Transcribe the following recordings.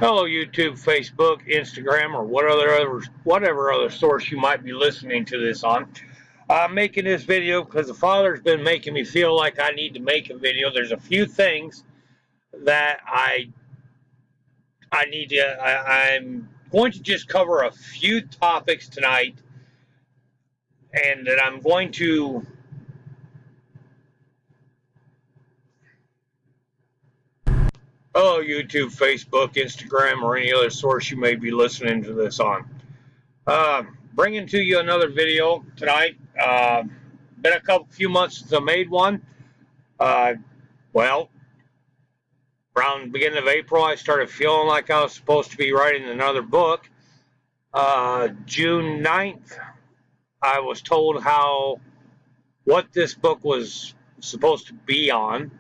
Hello, YouTube, Facebook, Instagram, or whatever other source you might be listening to this on. I'm making this video because the Father's been making me feel like I need to make a video. There's a few things that I'm going to just cover a few topics tonight, and that I'm going to hello, YouTube, Facebook, Instagram, or any other source you may be listening to this on. Bringing to you another video tonight. Been a few months since I made one. Well, around the beginning of April, I started feeling like I was supposed to be writing another book. June 9th, I was told what this book was supposed to be on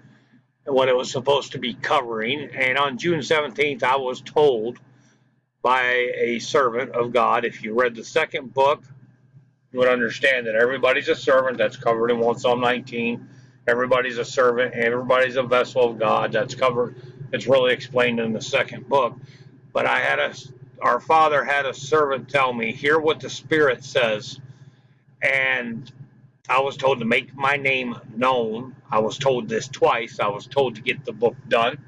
and what it was supposed to be covering. And on June 17th, I was told by a servant of God, if you read the second book, you would understand that everybody's a servant. That's covered in 1 Psalm 19. Everybody's a servant. Everybody's a vessel of God. That's covered. It's really explained in the second book. But our Father had a servant tell me, hear what the Spirit says. And I was told to make my name known. I was told this twice. I was told to get the book done.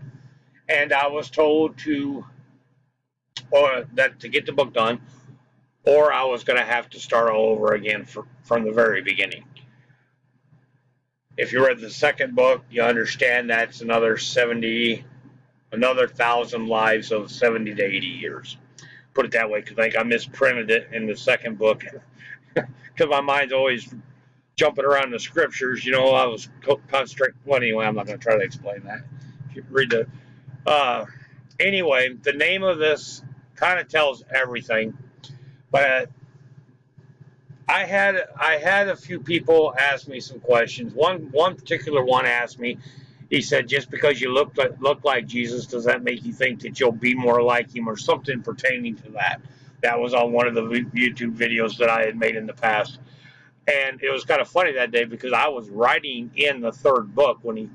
And I was told to get the book done, or I was going to have to start all over again from the very beginning. If you read the second book, you understand that's another 1,000 lives of 70 to 80 years. Put it that way, because I think I misprinted it in the second book, because my mind's always jumping around the scriptures. I was concentrating. Well, anyway, I'm not going to try to explain that. If you read anyway, the name of this kind of tells everything. But I had a few people ask me some questions. One particular one asked me. He said, "Just because you look like Jesus, does that make you think that you'll be more like him, or something pertaining to that?" That was on one of the YouTube videos that I had made in the past, and it was kind of funny that day because I was writing in the third book when he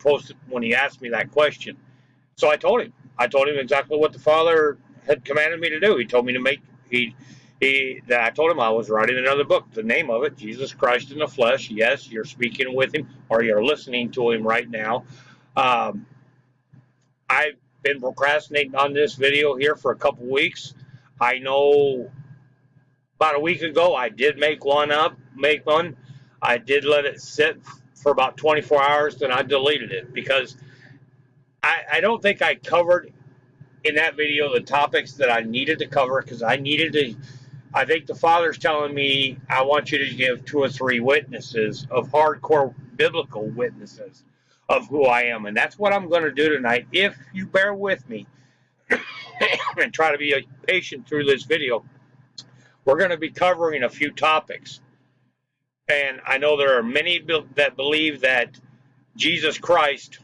asked me that question. So I told him exactly what the Father had commanded me to do. He told me to make I told him I was writing another book. The name of it, Jesus Christ in the Flesh. Yes, you're speaking with him, or you're listening to him right now. I've been procrastinating on this video here for a couple weeks. I know about a week ago I did make one. I did let it sit for about 24 hours, then I deleted it because I don't think I covered in that video the topics that I needed to cover, because I think the Father's telling me, I want you to give 2 or 3 witnesses of hardcore biblical witnesses of who I am. And that's what I'm going to do tonight. If you bear with me and try to be patient through this video, we're going to be covering a few topics. And I know there are many that believe that Jesus Christ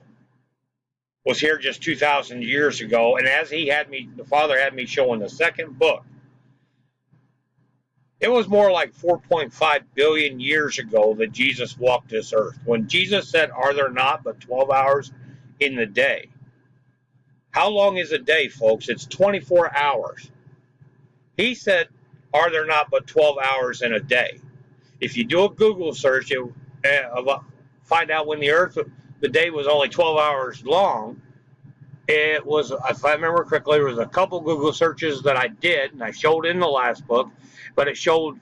was here just 2,000 years ago. And as the Father had me show in the second book, it was more like 4.5 billion years ago that Jesus walked this earth. When Jesus said, "Are there not but 12 hours in the day?" How long is a day, folks? It's 24 hours. He said, "Are there not but 12 hours in a day?" If you do a Google search, you'll find out when the day was only 12 hours long. It was, if I remember correctly, there was a couple Google searches that I did, and I showed in the last book, but it showed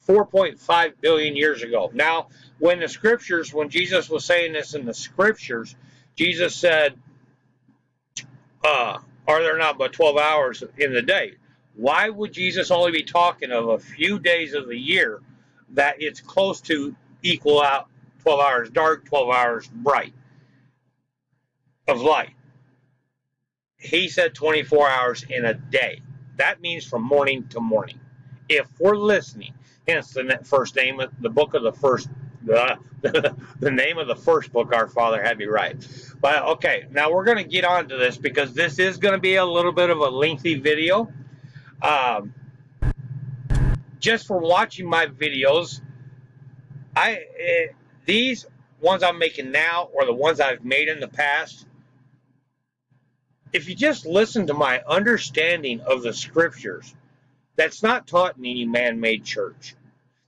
4.5 billion years ago. Now, when Jesus was saying this in the scriptures, Jesus said, "Are there not but 12 hours in the day?" Why would Jesus only be talking of a few days of the year that it's close to equal out 12 hours dark, 12 hours bright of light? He said 24 hours in a day. That means from morning to morning. If we're listening, hence the first name of the book of the first, the name of the first book our Father had me write. But okay, now we're going to get on to this because this is going to be a little bit of a lengthy video. Just from watching my videos, these ones I'm making now or the ones I've made in the past, If you just listen to my understanding of the scriptures, that's not taught in any man-made church.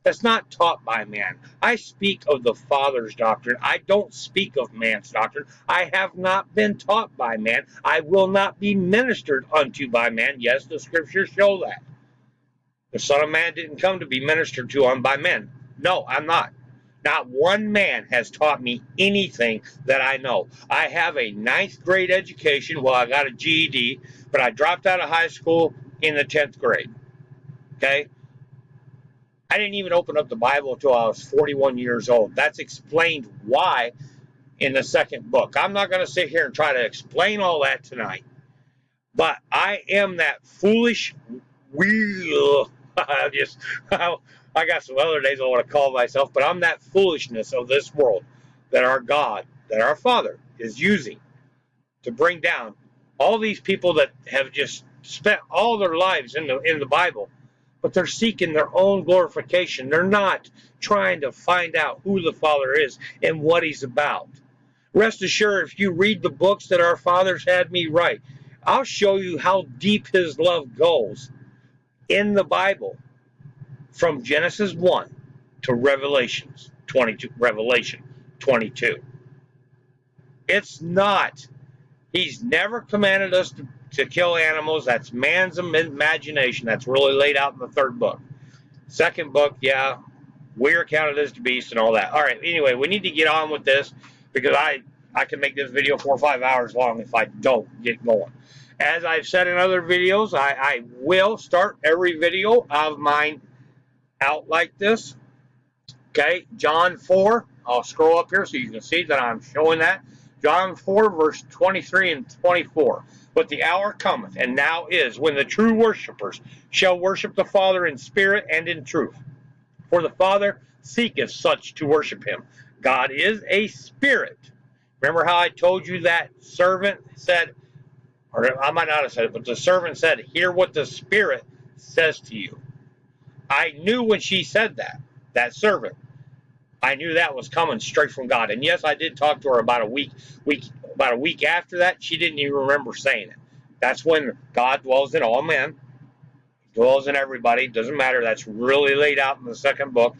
That's not taught by man. I speak of the Father's doctrine. I don't speak of man's doctrine. I have not been taught by man. I will not be ministered unto by man. Yes, the scriptures show that. The Son of Man didn't come to be ministered to on by men. No, I'm not. Not one man has taught me anything that I know. I have a ninth grade education. Well, I got a GED, but I dropped out of high school in the 10th grade. Okay? I didn't even open up the Bible until I was 41 years old. That's explained why in the second book. I'm not going to sit here and try to explain all that tonight. But I am that foolish wheel. I got some other days I want to call myself, but I'm that foolishness of this world that our God, that our Father is using to bring down all these people that have just spent all their lives in the Bible, but they're seeking their own glorification. They're not trying to find out who the Father is and what He's about. Rest assured, if you read the books that our fathers had me write, I'll show you how deep His love goes in the Bible, from Genesis 1 to Revelation 22. It's not. He's never commanded us to kill animals. That's man's imagination. That's really laid out in the third book. Second book, yeah, we're counted as the beast and all that. All right, anyway, we need to get on with this because I can make this video 4 or 5 hours long if I don't get going. As I've said in other videos, I will start every video of mine out like this. Okay, John 4. I'll scroll up here so you can see that I'm showing that. John 4, verse 23 and 24. But the hour cometh, and now is, when the true worshipers shall worship the Father in spirit and in truth. For the Father seeketh such to worship Him. God is a spirit. Remember how I told you that servant said, or I might not have said it, but the servant said, hear what the Spirit says to you. I knew when she said that servant, I knew that was coming straight from God. And yes, I did talk to her about a week after that. She didn't even remember saying it. That's when God dwells in all men, dwells in everybody. Doesn't matter. That's really laid out in the second book.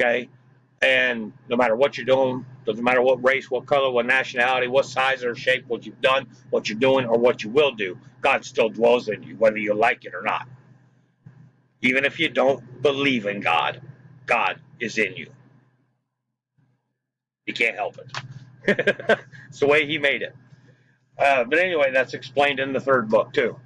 Okay, and no matter what you're doing, doesn't matter what race, what color, what nationality, what size or shape, what you've done, what you're doing, or what you will do, God still dwells in you, whether you like it or not. Even if you don't believe in God, God is in you. You can't help it. It's the way He made it. But anyway, that's explained in the third book too.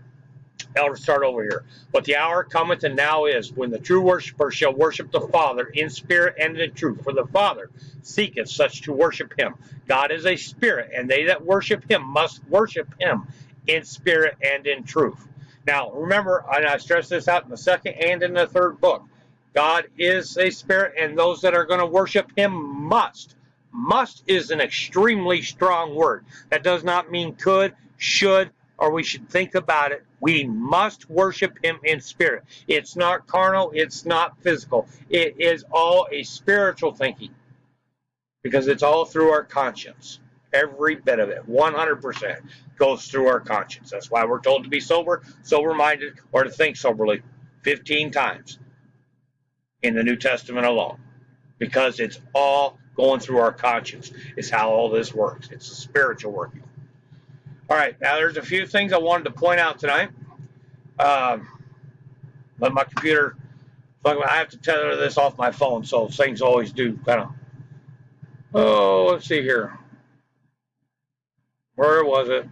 Now to start over here. But the hour cometh, and now is, when the true worshiper shall worship the Father in spirit and in truth. For the Father seeketh such to worship Him. God is a spirit, and they that worship Him must worship Him in spirit and in truth. Now, remember, and I stress this out in the second and in the third book, God is a spirit, and those that are going to worship Him must. Must is an extremely strong word. That does not mean could, should, or we should think about it. We must worship Him in spirit. It's not carnal. It's not physical. It is all a spiritual thinking, because it's all through our conscience. Every bit of it, 100%, goes through our conscience. That's why we're told to be sober, sober-minded, or to think soberly 15 times in the New Testament alone, because it's all going through our conscience. It's how all this works. It's a spiritual working. All right, now there's a few things I wanted to point out tonight. But my computer, I have to tether this off my phone, so things always do kind of. Oh, let's see here. Where was it?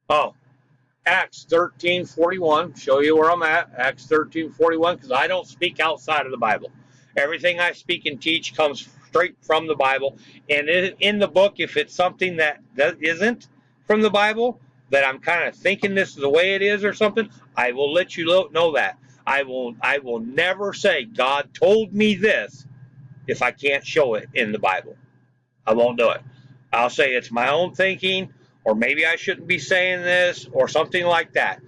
Oh, Acts 13:41. Show you where I'm at. Acts 13:41, because I don't speak outside of the Bible. Everything I speak and teach comes straight from the Bible. And in the book, if it's something that isn't from the Bible, that I'm kind of thinking this is the way it is or something, I will let you know that. I will never say God told me this if I can't show it in the Bible. I won't do it. I'll say it's my own thinking, or maybe I shouldn't be saying this, or something like that,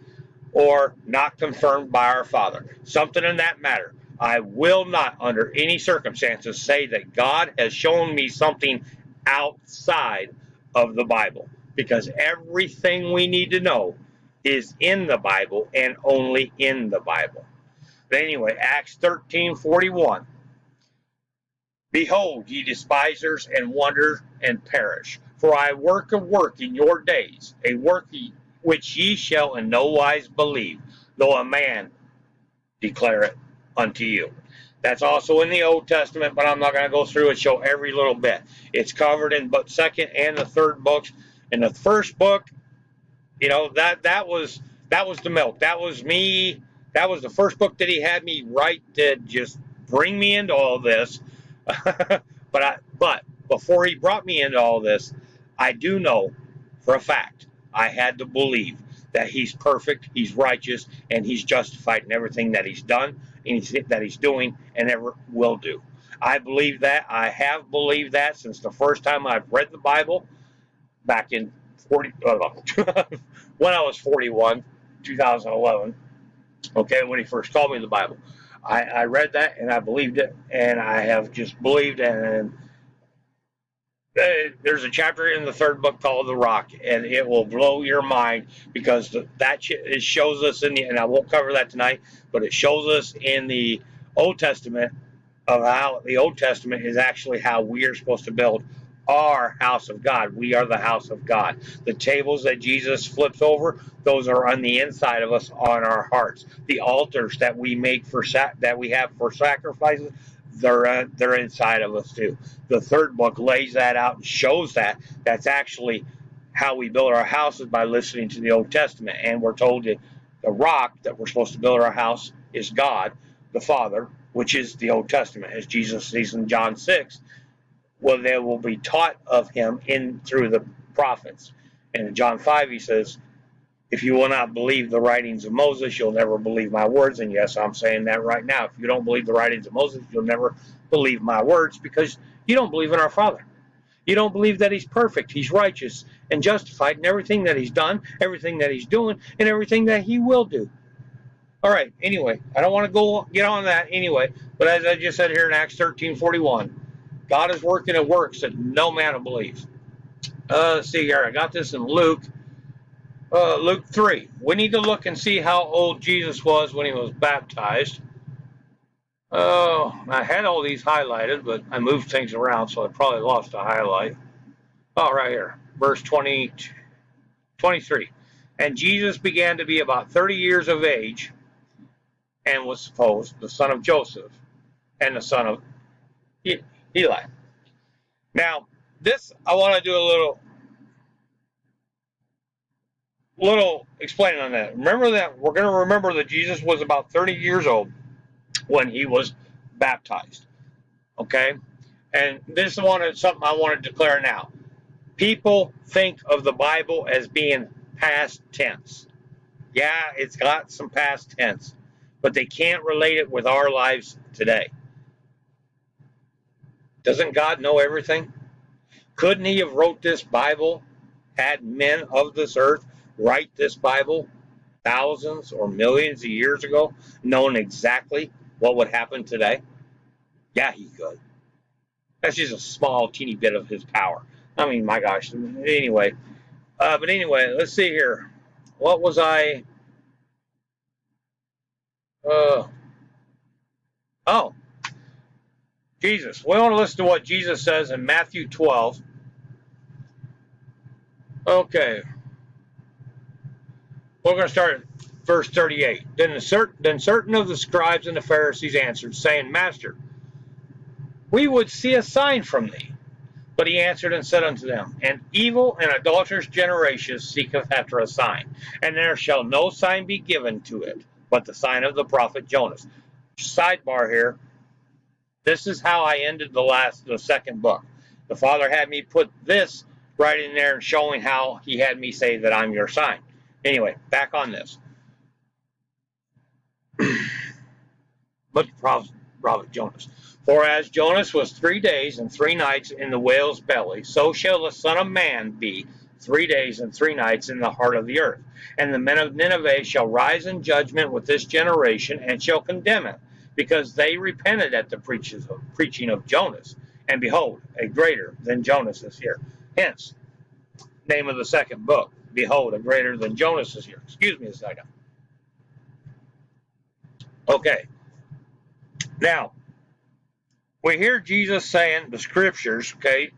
or not confirmed by our Father. Something in that matter. I will not, under any circumstances, say that God has shown me something outside of the Bible, because everything we need to know is in the Bible and only in the Bible. But anyway, Acts 13:41. Behold, ye despisers, and wonder and perish. For I work a work in your days, a work which ye shall in no wise believe, though a man declare it unto you. That's also in the Old Testament, but I'm not going to go through and show every little bit. It's covered in both second and the third books. In the first book, that was the milk. That was me. That was the first book that he had me write to just bring me into all this. but before he brought me into all this, I do know for a fact I had to believe that he's perfect, he's righteous, and he's justified in everything that he's done, and that he's doing, and ever will do. I believe that. I have believed that since the first time I've read the Bible back in when I was 41, 2011. Okay, when he first told me the Bible, I read that and I believed it, and I have just believed. And there's a chapter in the third book called The Rock, and it will blow your mind because it shows us and I won't cover that tonight, but it shows us in the Old Testament of how the Old Testament is actually how we are supposed to build our house of God. We are the house of God. The tables that Jesus flips over, those are on the inside of us, on our hearts. The altars that we make that we have for sacrifices, they're inside of us too. The third book lays that out and shows that. That's actually how we build our houses, by listening to the Old Testament. And we're told that the rock that we're supposed to build our house is God, the Father, which is the Old Testament, as Jesus says in John 6. Well, they will be taught of him through the prophets. And in John 5, he says, if you will not believe the writings of Moses, you'll never believe my words. And yes, I'm saying that right now. If you don't believe the writings of Moses, you'll never believe my words, because you don't believe in our Father. You don't believe that he's perfect, he's righteous, and justified in everything that he's done, everything that he's doing, and everything that he will do. All right, anyway, I don't want to get on that anyway, but as I just said here in Acts 13:41, God is working at works that no man will believe. Let's see here. I got this in Luke 3. We need to look and see how old Jesus was when he was baptized. Oh, I had all these highlighted, but I moved things around, so I probably lost a highlight. Oh, right here. Verse 23. And Jesus began to be about 30 years of age, and was supposed the son of Joseph and the son of Eli. Now, this I want to do a little explaining on that. Remember that we're going to remember that Jesus was about 30 years old when he was baptized. Okay? And this is something I want to declare now. People think of the Bible as being past tense. Yeah, it's got some past tense, but they can't relate it with our lives today. Doesn't God know everything? Couldn't he have wrote this Bible, had men of this earth write this Bible thousands or millions of years ago, knowing exactly what would happen today? Yeah, he could. That's just a small, teeny bit of his power. I mean, my gosh. Anyway, let's see here. What was I? Jesus. We want to listen to what Jesus says in Matthew 12. Okay. We're going to start at verse 38. Then certain of the scribes and the Pharisees answered, saying, Master, we would see a sign from thee. But he answered and said unto them, An evil and adulterous generation seeketh after a sign, and there shall no sign be given to it, but the sign of the prophet Jonas. Sidebar here. This is how I ended the second book. The Father had me put this right in there, showing how he had me say that I'm your sign. Anyway, back on this. But prophet Jonas. For as Jonas was 3 days and 3 nights in the whale's belly, so shall the Son of Man be 3 days and 3 nights in the heart of the earth. And the men of Nineveh shall rise in judgment with this generation, and shall condemn it, because they repented at the preaching of Jonas. And behold, a greater than Jonas is here. Hence, name of the second book. Behold, a greater than Jonas is here. Excuse me a second. Okay. Now, we hear Jesus saying the scriptures, okay,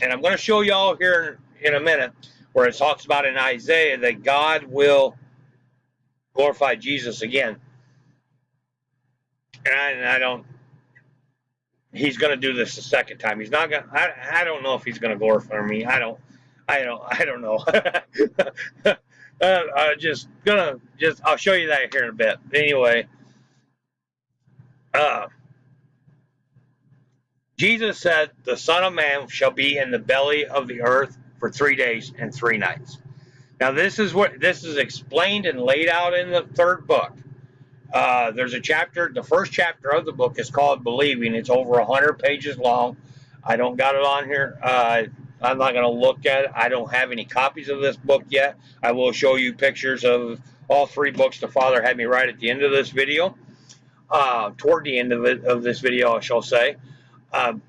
and I'm going to show y'all here in a minute where it talks about in Isaiah that God will glorify Jesus again. And I don't, he's going to do this the second time. He's not going to, I don't know if he's going to glorify me. I don't know. I'll show you that here in a bit. Anyway, Jesus said, the Son of Man shall be in the belly of the earth for 3 days and 3 nights. Now, this is explained and laid out in the third book. There's a chapter, the first chapter of the book is called Believing. It's over 100 pages long. I don't got it on here. I'm not going to look at it. I don't have any copies of this book yet. I will show you pictures of all 3 books the Father had me write at the end of this video. Toward the end of this video, I shall say. But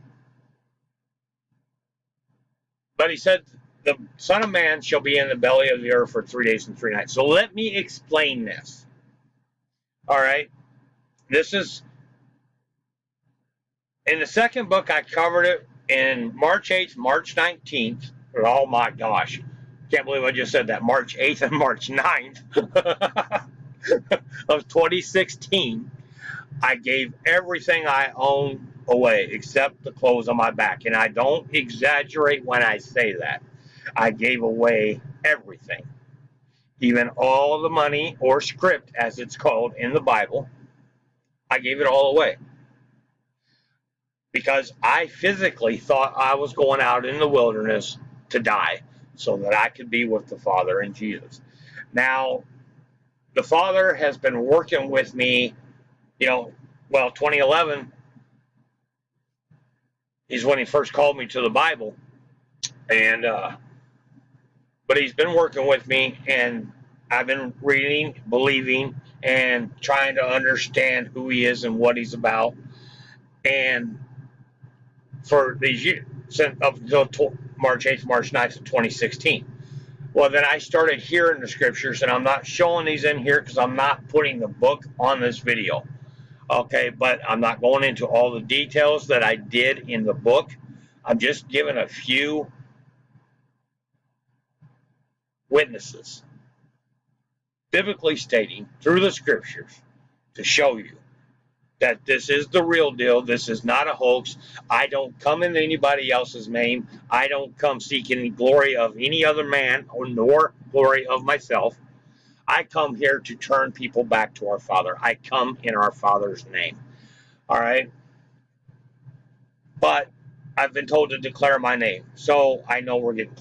he said, the Son of Man shall be in the belly of the earth for 3 days and 3 nights. So let me explain this. All right. This is, in the second book, I covered it in March 8th, March 19th. Oh my gosh. Can't believe I just said that. March 8th and March 9th of 2016. I gave everything I own away except the clothes on my back. And I don't exaggerate when I say that. I gave away everything. Even all the money or script, as it's called in the Bible. I gave it all away. Because I physically thought I was going out in the wilderness to die so that I could be with the Father and Jesus. Now, the Father has been working with me, 2011 is when he first called me to the Bible. And, but he's been working with me, and I've been reading, believing, and trying to understand who he is and what he's about. And for these years, up until March 8th, March 9th of 2016. Well, then I started hearing the scriptures, and I'm not showing these in here because I'm not putting the book on this video. Okay, but I'm not going into all the details that I did in the book. I'm just giving a few witnesses, biblically stating through the scriptures to show you that this is the real deal. This is not a hoax. I don't come in anybody else's name. I don't come seeking glory of any other man nor glory of myself. I come here to turn people back to our Father. I come in our Father's name. All right? But I've been told to declare my name. So I know we're getting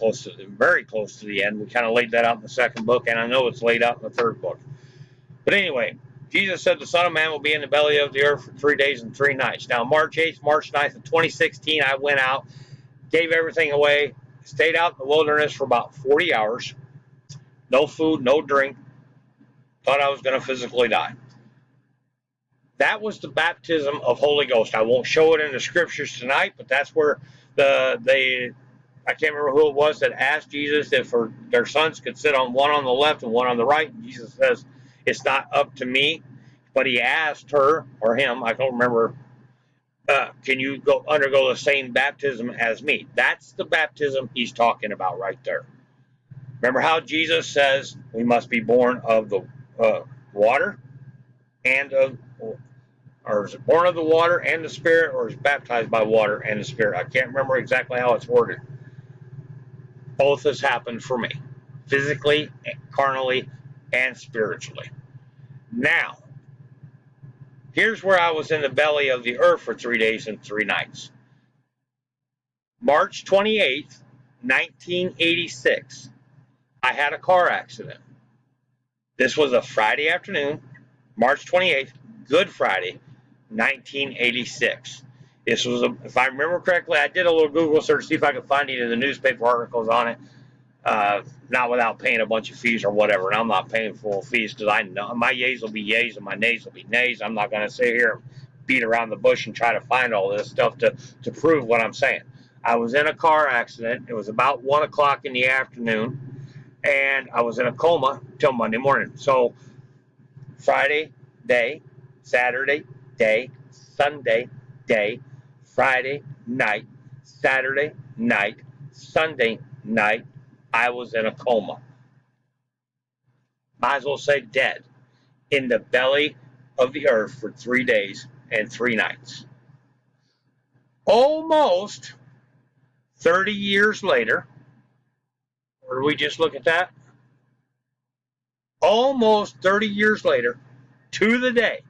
very close to the end. We kind of laid that out in the second book, and I know it's laid out in the third book. But anyway, Jesus said the Son of Man will be in the belly of the earth for 3 days and 3 nights. Now, March 8th, March 9th of 2016, I went out, gave everything away, stayed out in the wilderness for about 40 hours. No food, no drink. Thought I was going to physically die. That was the baptism of Holy Ghost. I won't show it in the scriptures tonight, but that's where I can't remember who it was that asked Jesus if their sons could sit on one on the left and one on the right. And Jesus says, it's not up to me. But he asked her or him, I don't remember, can you undergo the same baptism as me? That's the baptism he's talking about right there. Remember how Jesus says we must be born of the water and or is it born of the water and the Spirit, or is baptized by water and the Spirit? I can't remember exactly how it's worded. Both has happened for me, physically, carnally, and spiritually. Now, here's where I was in the belly of the earth for 3 days and 3 nights. March 28th, 1986, I had a car accident. This was a Friday afternoon, March 28th, Good Friday, 1986. This was, if I remember correctly, I did a little Google search to see if I could find any of the newspaper articles on it, not without paying a bunch of fees or whatever. And I'm not paying full fees because I know my yays will be yays and my nays will be nays. I'm not going to sit here and beat around the bush and try to find all this stuff to prove what I'm saying. I was in a car accident. It was about 1 o'clock in the afternoon, and I was in a coma till Monday morning. So Friday, day, Saturday, day, Sunday, day, Friday, night, Saturday, night, Sunday, night, I was in a coma. Might as well say dead, in the belly of the earth for 3 days and 3 nights. Almost 30 years later, or did we just look at that? Almost 30 years later, to the day,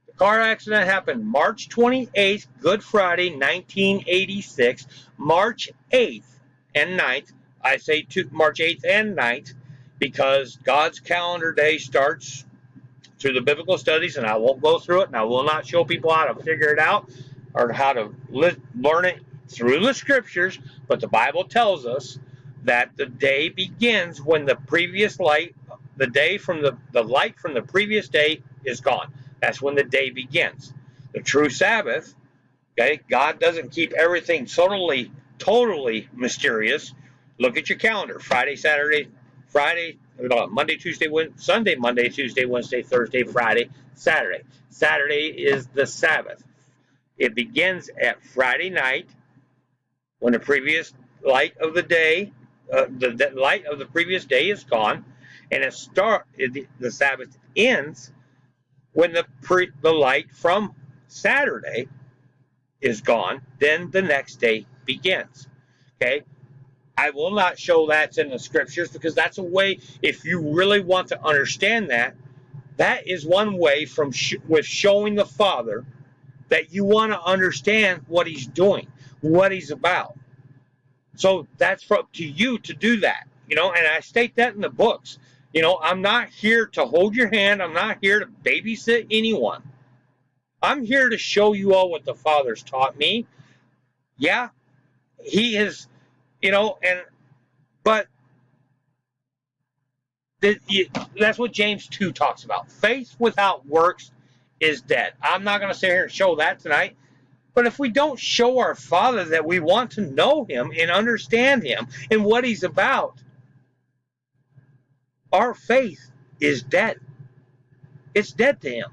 the car accident happened March 28th, Good Friday, 1986, March 8th and 9th. I say March 8th and 9th because God's calendar day starts through the biblical studies, and I won't go through it, and I will not show people how to figure it out or how to learn it through the scriptures, but the Bible tells us that the day begins when the previous light, the day from the light from the previous day is gone. That's when the day begins. The true Sabbath, okay, God doesn't keep everything totally mysterious. Look at your calendar. Friday, Monday, Tuesday, Sunday, Monday, Tuesday, Wednesday, Thursday, Friday, Saturday. Saturday is the Sabbath. It begins at Friday night when the previous light of the day, the light of the previous day is gone, and the Sabbath ends when the light from Saturday is gone. Then the next day begins. Okay. I will not show that's in the scriptures because that's a way, if you really want to understand that, that is one way with showing the Father that you want to understand what he's doing, what he's about. So that's up to you to do that, and I state that in the books. I'm not here to hold your hand. I'm not here to babysit anyone. I'm here to show you all what the Father's taught me. Yeah, he is, but that's what James 2 talks about. Faith without works is dead. I'm not going to sit here and show that tonight. But if we don't show our Father that we want to know him and understand him and what he's about, our faith is dead. It's dead to him.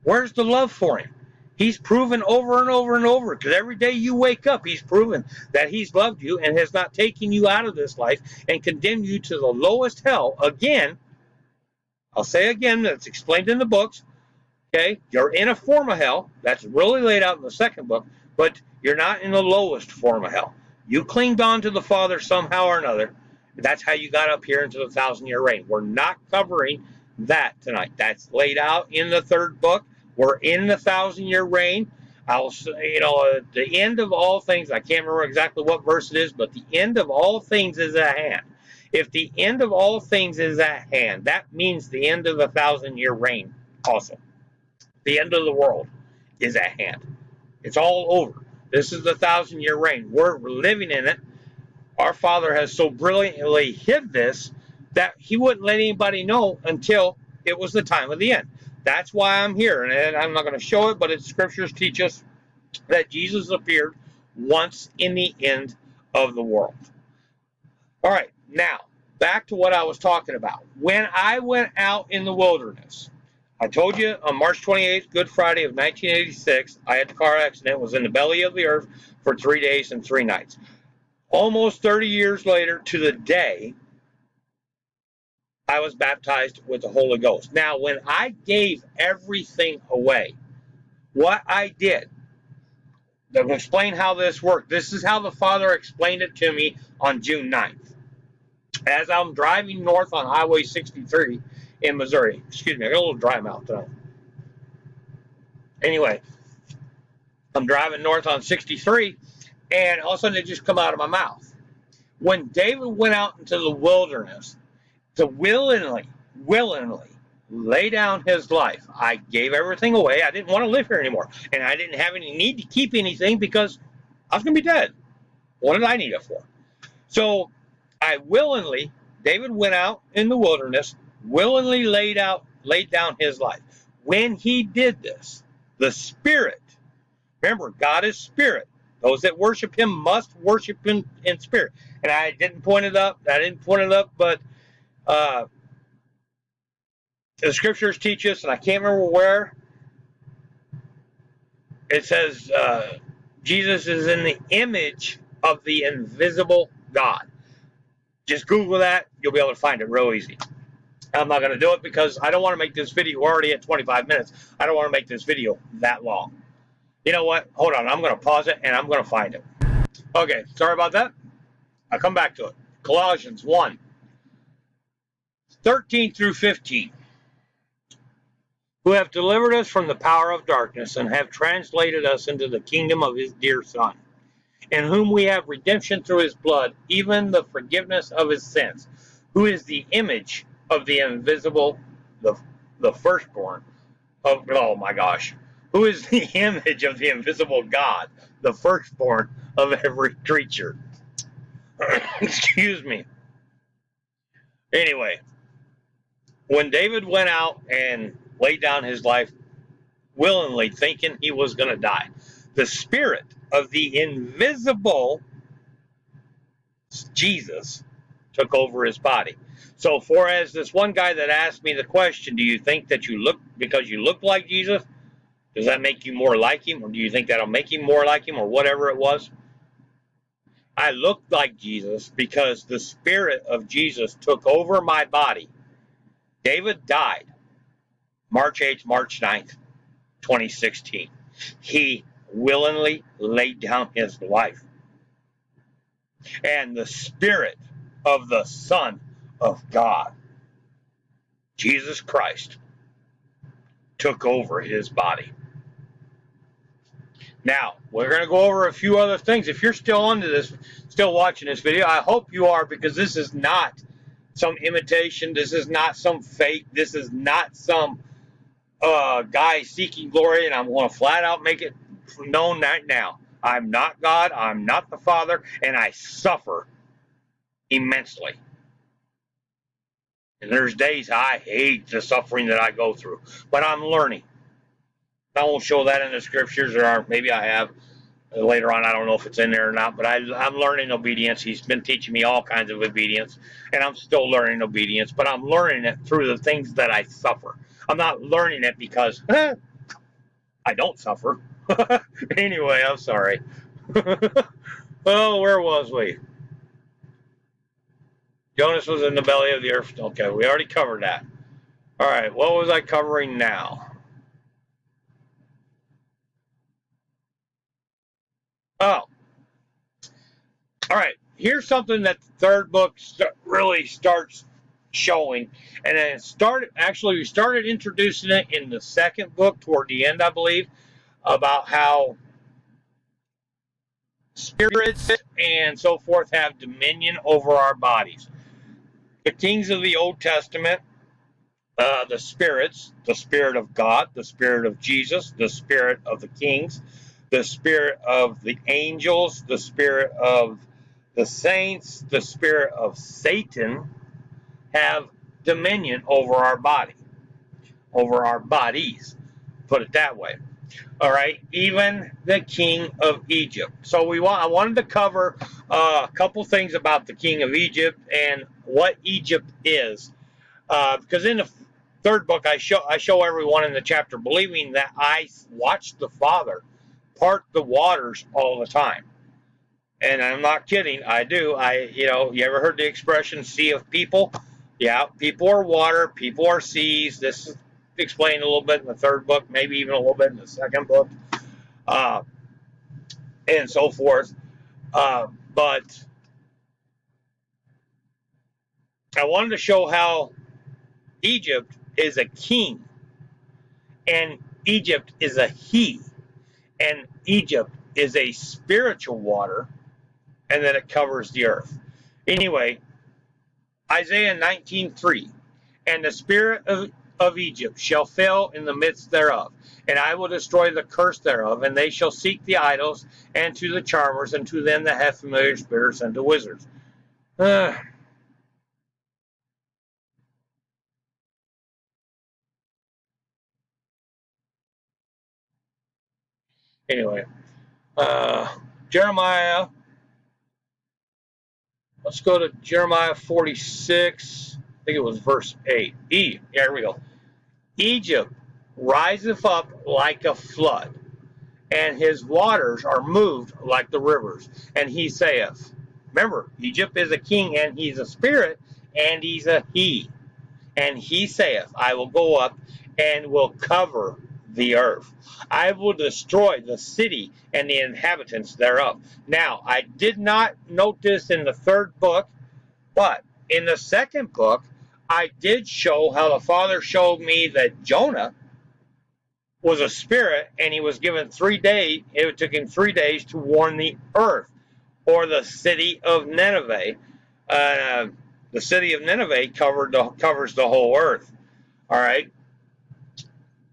Where's the love for him? He's proven over and over and over, because every day you wake up, he's proven that he's loved you and has not taken you out of this life and condemned you to the lowest hell. Again, I'll say again, that's explained in the books. Okay, you're in a form of hell. That's really laid out in the second book, but you're not in the lowest form of hell. You clinged on to the Father somehow or another. That's how you got up here into the 1,000-year reign. We're not covering that tonight. That's laid out in the third book. We're in the 1,000-year reign. At the end of all things, I can't remember exactly what verse it is, but the end of all things is at hand. If the end of all things is at hand, that means the end of the 1,000-year reign also. The end of the world is at hand. It's all over. This is the 1,000-year reign. We're living in it. Our Father has so brilliantly hid this that he wouldn't let anybody know until it was the time of the end. That's why I'm here. And I'm not going to show it, but its scriptures teach us that Jesus appeared once in the end of the world. All right, now, back to what I was talking about. When I went out in the wilderness, I told you on March 28th, Good Friday of 1986, I had the car accident, was in the belly of the earth for 3 days and 3 nights. Almost 30 years later to the day, I was baptized with the Holy Ghost. Now, when I gave everything away, what I did, to explain how this worked, this is how the Father explained it to me on June 9th. As I'm driving north on Highway 63, in Missouri. Excuse me, I got a little dry mouth tonight. Anyway, I'm driving north on 63, and all of a sudden it just come out of my mouth. When David went out into the wilderness to willingly lay down his life, I gave everything away. I didn't want to live here anymore, and I didn't have any need to keep anything because I was going to be dead. What did I need it for? So David went out in the wilderness, willingly laid down his life. When he did this, the Spirit, remember, God is Spirit. Those that worship him must worship him in spirit. And I didn't point it up. But uh, the scriptures teach us, and I can't remember where, it says Jesus is in the image of the invisible God. Just Google that. You'll be able to find it real easy. I'm not going to do it because I don't want to make this video, we're already at 25 minutes. I don't want to make this video that long. You know what? Hold on. I'm going to pause it and I'm going to find it. Okay. Sorry about that. I'll come back to it. Colossians 1, 13 through 15. Who have delivered us from the power of darkness and have translated us into the kingdom of his dear Son, in whom we have redemption through his blood, even the forgiveness of his sins, who is the image of the invisible, the firstborn of, oh my gosh, who is the image of the invisible God, the firstborn of every creature. Excuse me. Anyway, when David went out and laid down his life willingly, thinking he was going to die, the spirit of the invisible Jesus took over his body. So, for as this one guy that asked me the question, do you think that you look, because you look like Jesus, does that make you more like him? Or do you think that'll make you more like him, or whatever it was? I looked like Jesus because the spirit of Jesus took over my body. David died March 8th, March 9th, 2016. He willingly laid down his life. And the spirit of the Son of God, Jesus Christ, took over his body. Now, we're going to go over a few other things. If you're still onto this, still watching this video, I hope you are, because this is not some imitation. This is not some fake. This is not some guy seeking glory, and I'm going to flat out make it known right now. I'm not God. I'm not the Father, and I suffer immensely. And there's days I hate the suffering that I go through, but I'm learning. I won't show that in the scriptures, or maybe I have later on. I don't know if it's in there or not, but I'm learning obedience. He's been teaching me all kinds of obedience, and I'm still learning obedience, but I'm learning it through the things that I suffer. I'm not learning it because I don't suffer. Anyway, I'm sorry. Oh, where was we? Jonas was in the belly of the earth. Okay, we already covered that. All right, what was I covering now? Oh, all right. Here's something that the third book really starts showing, and then we started introducing it in the second book toward the end, I believe, about how spirits and so forth have dominion over our bodies. The kings of the Old Testament, the spirits, the spirit of God, the spirit of Jesus, the spirit of the kings, the spirit of the angels, the spirit of the saints, the spirit of Satan have dominion over our body, over our bodies, put it that way. All right, even the king of Egypt. So I wanted to cover a couple things about the king of Egypt and what Egypt is, because in the third book I show everyone in the chapter believing that I watched the Father part the waters all the time. And I'm not kidding. I do. You ever heard the expression sea of people? Yeah, people are water, people are seas. This is explained a little bit in the third book, maybe even a little bit in the second book, uh, and so forth. But I wanted to show how Egypt is a king, and Egypt is a he, and Egypt is a spiritual water, and then it covers the earth. Anyway, Isaiah 19:3, and the spirit of Egypt shall fail in the midst thereof, and I will destroy the curse thereof, and they shall seek the idols, and to the charmers, and to them that have familiar spirits, and to wizards. Anyway, Jeremiah, let's go to Jeremiah 46. I think it was verse 8. Here we go. Egypt riseth up like a flood, and his waters are moved like the rivers. And he saith, remember, Egypt is a king, and he's a spirit, and he's a he. And he saith, I will go up and will cover the earth. I will destroy the city and the inhabitants thereof. Now, I did not note this in the third book, but in the second book, I did show how the Father showed me that Jonah was a spirit, and he was given 3 days. It took him 3 days to warn the earth, or the city of Nineveh. The city of Nineveh covers the whole earth. All right,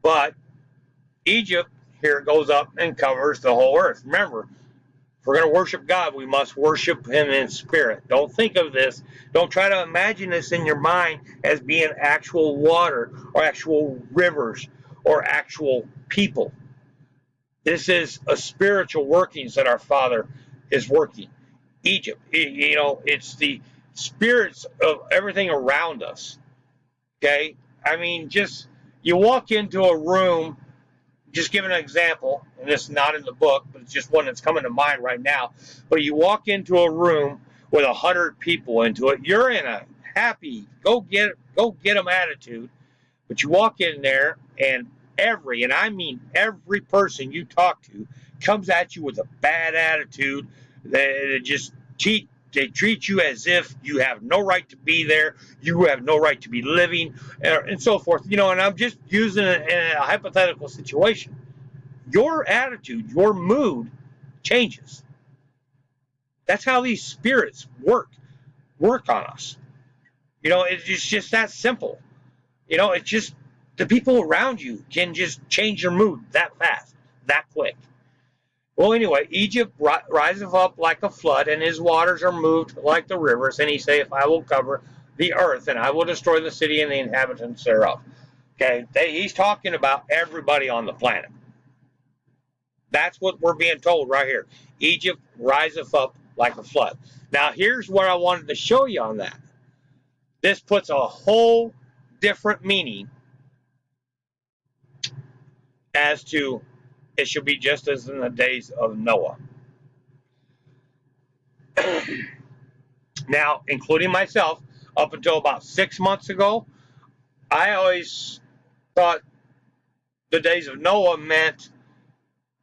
but Egypt here goes up and covers the whole earth. Remember, if we're going to worship God, we must worship Him in spirit. Don't think of this. Don't try to imagine this in your mind as being actual water or actual rivers or actual people. This is a spiritual workings that our Father is working. Egypt, it's the spirits of everything around us. Okay? I mean, just you walk into a room, just give an example, and it's not in the book, but it's just one that's coming to mind right now. But you walk into a room with 100 people into it, you're in a happy, go get them attitude, but you walk in there and I mean every person you talk to comes at you with a bad attitude. They treat you as if you have no right to be there, you have no right to be living, and so forth. And I'm just using it in a hypothetical situation. Your attitude, your mood changes. That's how these spirits work on us. It's just that simple. It's just the people around you can just change your mood that fast, that quick. Well, anyway, Egypt riseth up like a flood, and his waters are moved like the rivers. And he saith, I will cover the earth, and I will destroy the city and the inhabitants thereof. Okay, he's talking about everybody on the planet. That's what we're being told right here. Egypt riseth up like a flood. Now, here's what I wanted to show you on that. This puts a whole different meaning as to it should be just as in the days of Noah. Now, including myself, up until about 6 months ago, I always thought the days of Noah meant,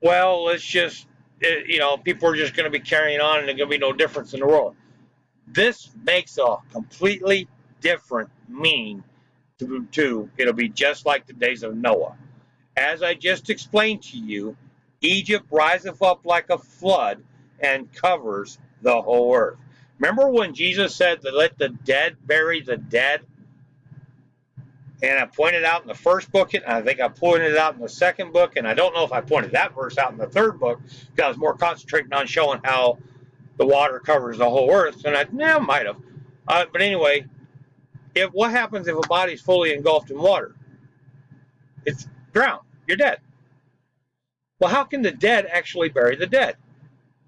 well, it's just, people are just going to be carrying on and there's going to be no difference in the world. This makes a completely different meaning to it'll be just like the days of Noah. As I just explained to you, Egypt riseth up like a flood and covers the whole earth. Remember when Jesus said to let the dead bury the dead? And I pointed out in the first book, and I think I pointed it out in the second book, and I don't know if I pointed that verse out in the third book, because I was more concentrating on showing how the water covers the whole earth, and I might have. But anyway, what happens if a body's fully engulfed in water? It's drowned. You're dead. Well, how can the dead actually bury the dead?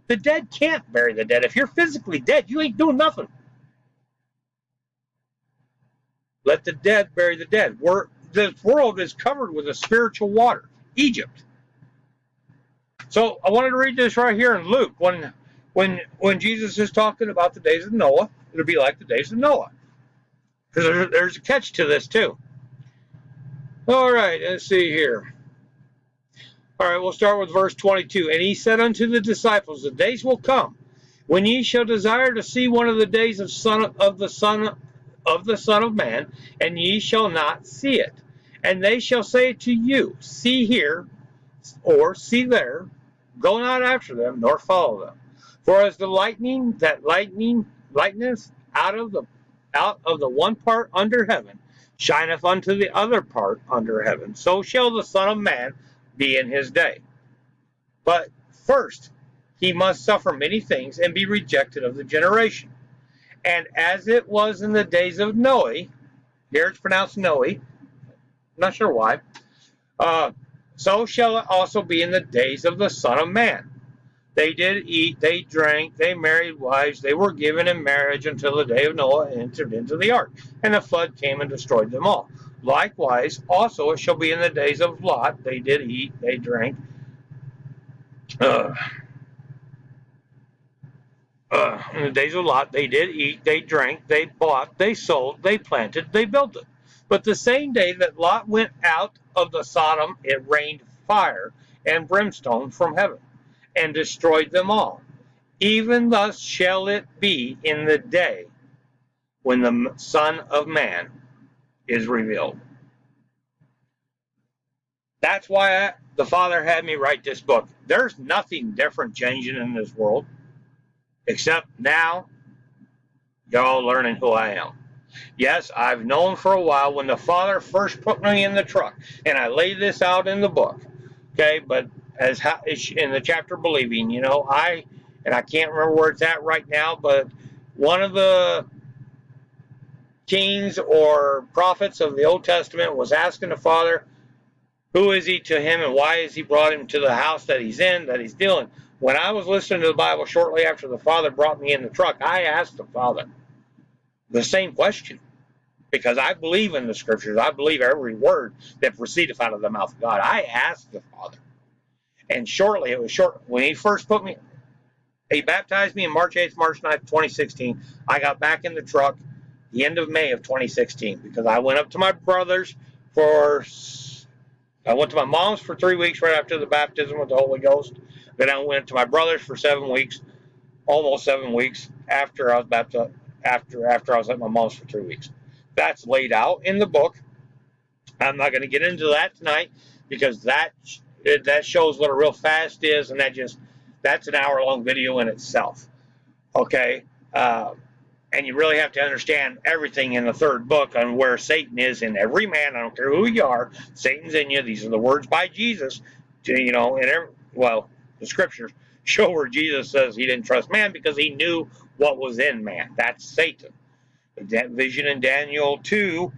The dead can't bury the dead. If you're physically dead, you ain't doing nothing. Let the dead bury the dead. This world is covered with a spiritual water, Egypt. So I wanted to read this right here in Luke. When Jesus is talking about the days of Noah, it'll be like the days of Noah. Because there's a catch to this too. All right, let's see here. All right, we'll start with verse 22. And he said unto the disciples, the days will come when ye shall desire to see one of the days of the Son of Man, and ye shall not see it. And they shall say to you, see here, or see there, go not after them, nor follow them. For as the lightning lighteneth out of the one part under heaven, shineth unto the other part under heaven, so shall the Son of Man be in his day. But first he must suffer many things and be rejected of the generation. And as it was in the days of Noah, here it's pronounced Noe, I'm not sure why, so shall it also be in the days of the Son of Man. They did eat, they drank, they married wives, they were given in marriage until the day of Noah entered into the ark, and the flood came and destroyed them all. Likewise, also it shall be in the days of Lot. They did eat, they drank. Uh, in the days of Lot, they did eat, they drank, they bought, they sold, they planted, they built it. But the same day that Lot went out of the Sodom, it rained fire and brimstone from heaven and destroyed them all. Even thus shall it be in the day when the Son of Man is revealed. That's why the Father had me write this book. There's nothing different changing in this world, except now you're all learning who I am. Yes, I've known for a while when the Father first put me in the truck, and I laid this out in the book. Okay, but as in the chapter Believing, I can't remember where it's at right now, but one of the kings or prophets of the Old Testament was asking the Father, who is he to him and why has he brought him to the house that he's in, that he's dealing? When I was listening to the Bible shortly after the Father brought me in the truck, I asked the Father the same question, because I believe in the Scriptures. I believe every word that proceedeth out of the mouth of God. I asked the Father. And shortly, it was short, when he first he baptized me on March 8th, March 9th, 2016. I got back in the truck the end of May of 2016, because I went up to my brother's I went to my mom's for 3 weeks right after the baptism with the Holy Ghost. Then I went to my brother's for 7 weeks, almost 7 weeks after I was baptized, after I was at my mom's for 3 weeks. That's laid out in the book. I'm not going to get into that tonight, because that shows what a real fast is, and that's an hour-long video in itself. Okay? And you really have to understand everything in the third book on where Satan is in every man. I don't care who you are. Satan's in you. These are the words by Jesus. The Scriptures show where Jesus says he didn't trust man because he knew what was in man. That's Satan. That vision in Daniel 2,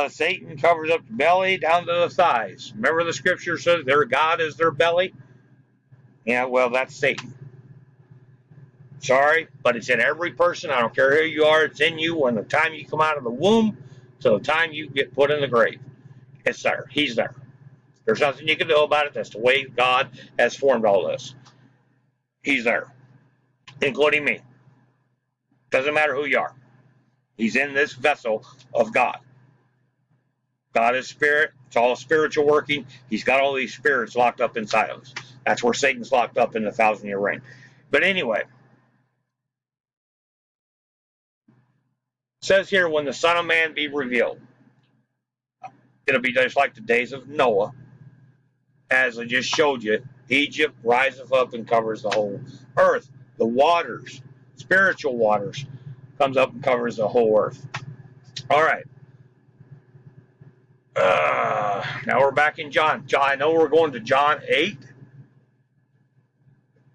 Satan covers up the belly down to the thighs. Remember the Scripture says their God is their belly? Yeah, well, that's Satan. Sorry, but it's in every person. I don't care who you are. It's in you when the time you come out of the womb to the time you get put in the grave. It's there. He's there. There's nothing you can do about it. That's the way God has formed all this. He's there, including me. Doesn't matter who you are. He's in this vessel of God. God is spirit. It's all spiritual working. He's got all these spirits locked up inside of us. That's where Satan's locked up in the 1,000-year reign. But anyway, it says here, when the Son of Man be revealed, it'll be just like the days of Noah. As I just showed you, Egypt riseth up and covers the whole earth. The waters, spiritual waters, comes up and covers the whole earth. All right. Now we're back in John. I know we're going to John 8.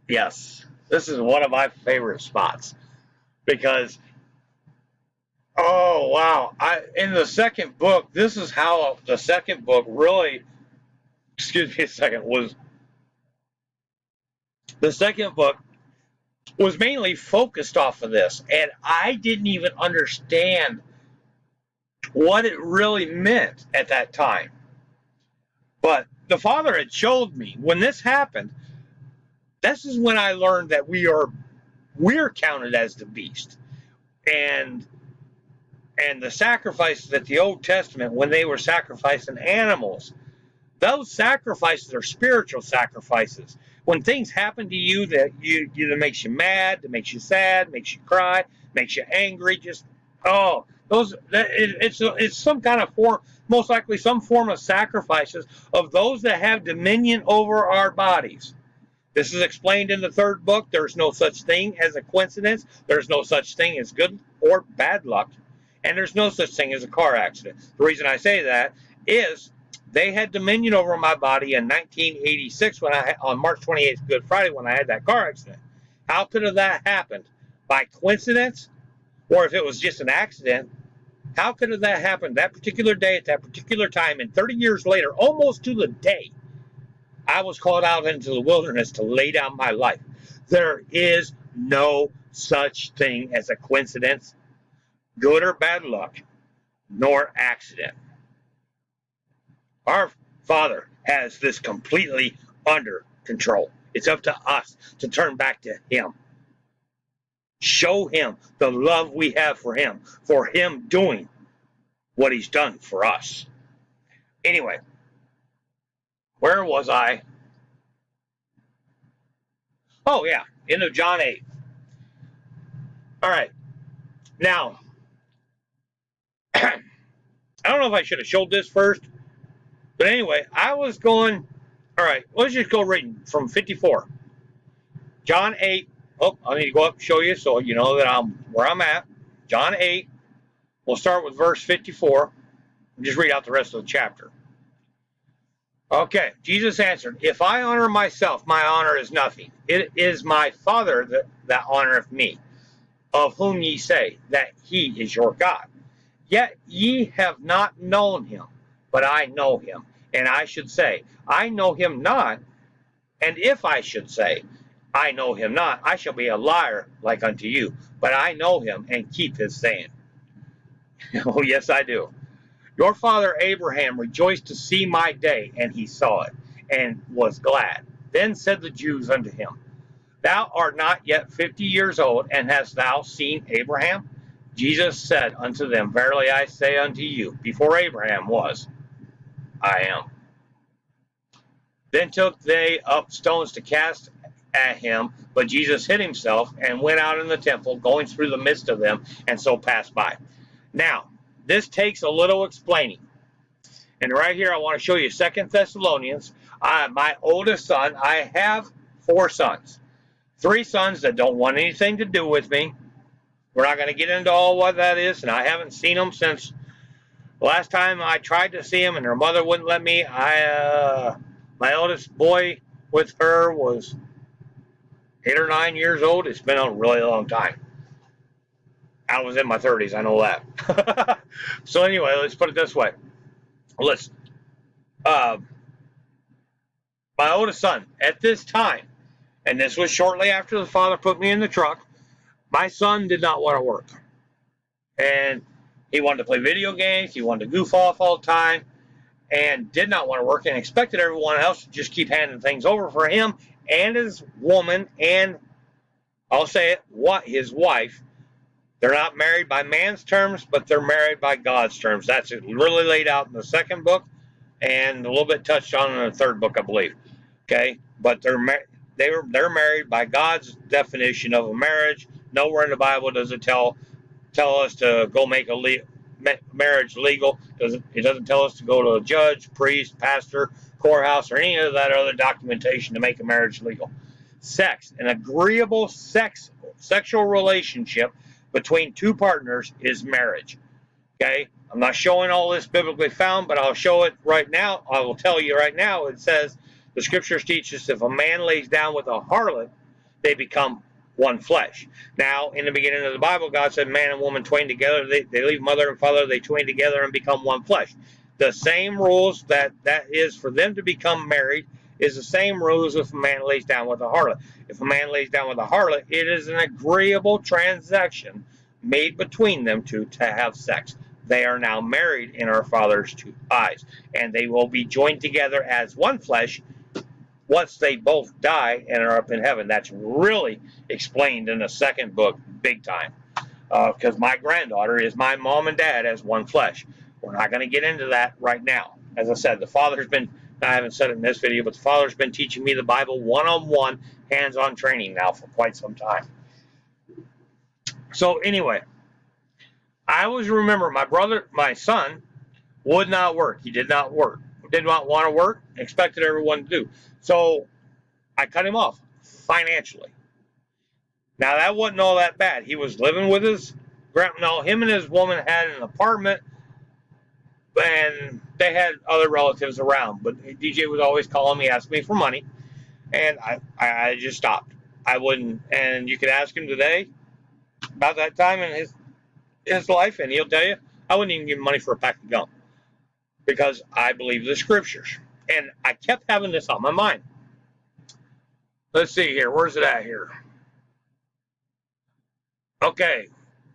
Yes, this is one of my favorite spots, because, oh wow, in the second book, this is how the second book really, the second book was mainly focused off of this, and I didn't even understand what it really meant at that time. But the Father had showed me when this happened. This is when I learned that we're counted as the beast, and the sacrifices at the Old Testament, when they were sacrificing animals, those sacrifices are spiritual sacrifices. When things happen to you that makes you mad, that makes you sad, makes you cry, makes you angry, it's some kind of form, most likely some form of sacrifices of those that have dominion over our bodies. This is explained in the third book. There's no such thing as a coincidence. There's no such thing as good or bad luck. And there's no such thing as a car accident. The reason I say that is they had dominion over my body in 1986 on March 28th, Good Friday, when I had that car accident. How could have that happened? By coincidence? Or if it was just an accident, how could have that happened that particular day at that particular time? And 30 years later, almost to the day, I was called out into the wilderness to lay down my life. There is no such thing as a coincidence, good or bad luck, nor accident. Our Father has this completely under control. It's up to us to turn back to Him. Show Him the love we have for Him doing what He's done for us. Anyway, where was I? Oh, yeah, into John 8. All right. Now, I don't know if I should have showed this first, but anyway, I was going, all right, let's just go reading from 54. John 8. Oh, I need to go up and show you so you know that I'm where I'm at. John 8. We'll start with verse 54. And just read out the rest of the chapter. Okay, Jesus answered, if I honor myself, my honor is nothing. It is my Father that honoreth me, of whom ye say that He is your God. Yet ye have not known Him, but I know Him. And I should say, I know Him not. And if I should say, I know Him not, I shall be a liar like unto you. But I know Him and keep His saying. Oh, yes, I do. Your father Abraham rejoiced to see my day, and he saw it, and was glad. Then said the Jews unto him, thou art not yet 50 years old, and hast thou seen Abraham? Jesus said unto them, verily I say unto you, before Abraham was, I am. Then took they up stones to cast at him, but Jesus hid himself and went out in the temple, going through the midst of them, and so passed by. Now, this takes a little explaining. And right here, I want to show you 2 Thessalonians. My oldest son, I have 4 sons. 3 sons that don't want anything to do with me. We're not going to get into all what that is, and I haven't seen them since the last time I tried to see them, and their mother wouldn't let me. My oldest boy with her was 8 or 9 years old. It's been a really long time. I was in my 30s, I know that. So anyway, let's put it this way. Listen, my oldest son, at this time, and this was shortly after the father put me in the truck, my son did not want to work. And he wanted to play video games, he wanted to goof off all the time, and did not want to work, and expected everyone else to just keep handing things over for him and his woman, and I'll say it, his wife. They're not married by man's terms, but they're married by God's terms. That's really laid out in the 2nd book and a little bit touched on in the 3rd book, I believe. Okay, but they're married by God's definition of a marriage. Nowhere in the Bible does it tell us to go make a marriage legal. It doesn't tell us to go to a judge, priest, pastor, courthouse, or any of that other documentation to make a marriage legal. Sex, an agreeable sexual relationship between 2 partners is marriage. Okay, I'm not showing all this biblically found, but I'll show it right now. I will tell you right now. It says the scriptures teach us if a man lays down with a harlot, they become one flesh. Now, in the beginning of the Bible, God said man and woman twain together. They leave mother and father, they twain together and become one flesh. The same rules that is for them to become married is the same rules if a man lays down with a harlot. If a man lays down with a harlot, it is an agreeable transaction made between them two to have sex. They are now married in our Father's eyes, and they will be joined together as one flesh once they both die and are up in heaven. That's really explained in the 2nd book big time, because my granddaughter is my mom and dad as one flesh. We're not going to get into that right now. As I said, the Father's been, I haven't said it in this video, but the Father's been teaching me the Bible one-on-one, hands-on training now for quite some time. So anyway, I always remember my son would not work. He did not work. Did not want to work, expected everyone to do. So I cut him off financially. Now that wasn't all that bad. He was living with him and his woman had an apartment, and they had other relatives around. But DJ was always calling me, asking me for money, and I just stopped. I wouldn't. And you could ask him today about that time in his life, and he'll tell you I wouldn't even give him money for a pack of gum, because I believe the scriptures. And I kept having this on my mind. Let's see here. Where's it at here? Okay,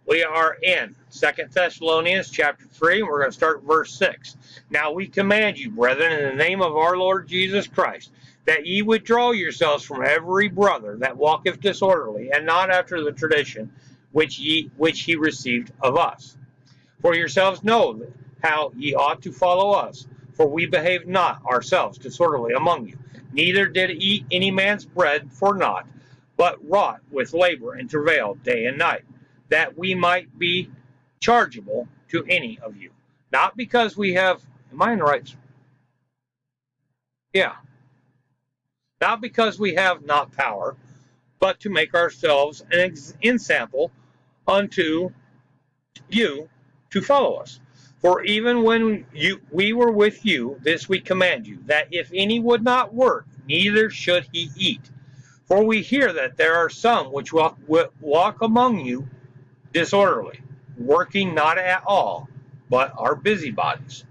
we are in 2 Thessalonians chapter 3, and we're going to start verse 6. Now we command you, brethren, in the name of our Lord Jesus Christ, that ye withdraw yourselves from every brother that walketh disorderly, and not after the tradition which he received of us. For yourselves know how ye ought to follow us, for we behaved not ourselves disorderly among you, neither did eat any man's bread for naught, but wrought with labor and travail day and night, that we might be chargeable to any of you. Not because we have, am I in the right? Yeah. Not because we have not power, but to make ourselves an ensample unto you to follow us. For even when we were with you, this we command you, that if any would not work, neither should he eat. For we hear that there are some which walk among you disorderly, working not at all, but are busybodies.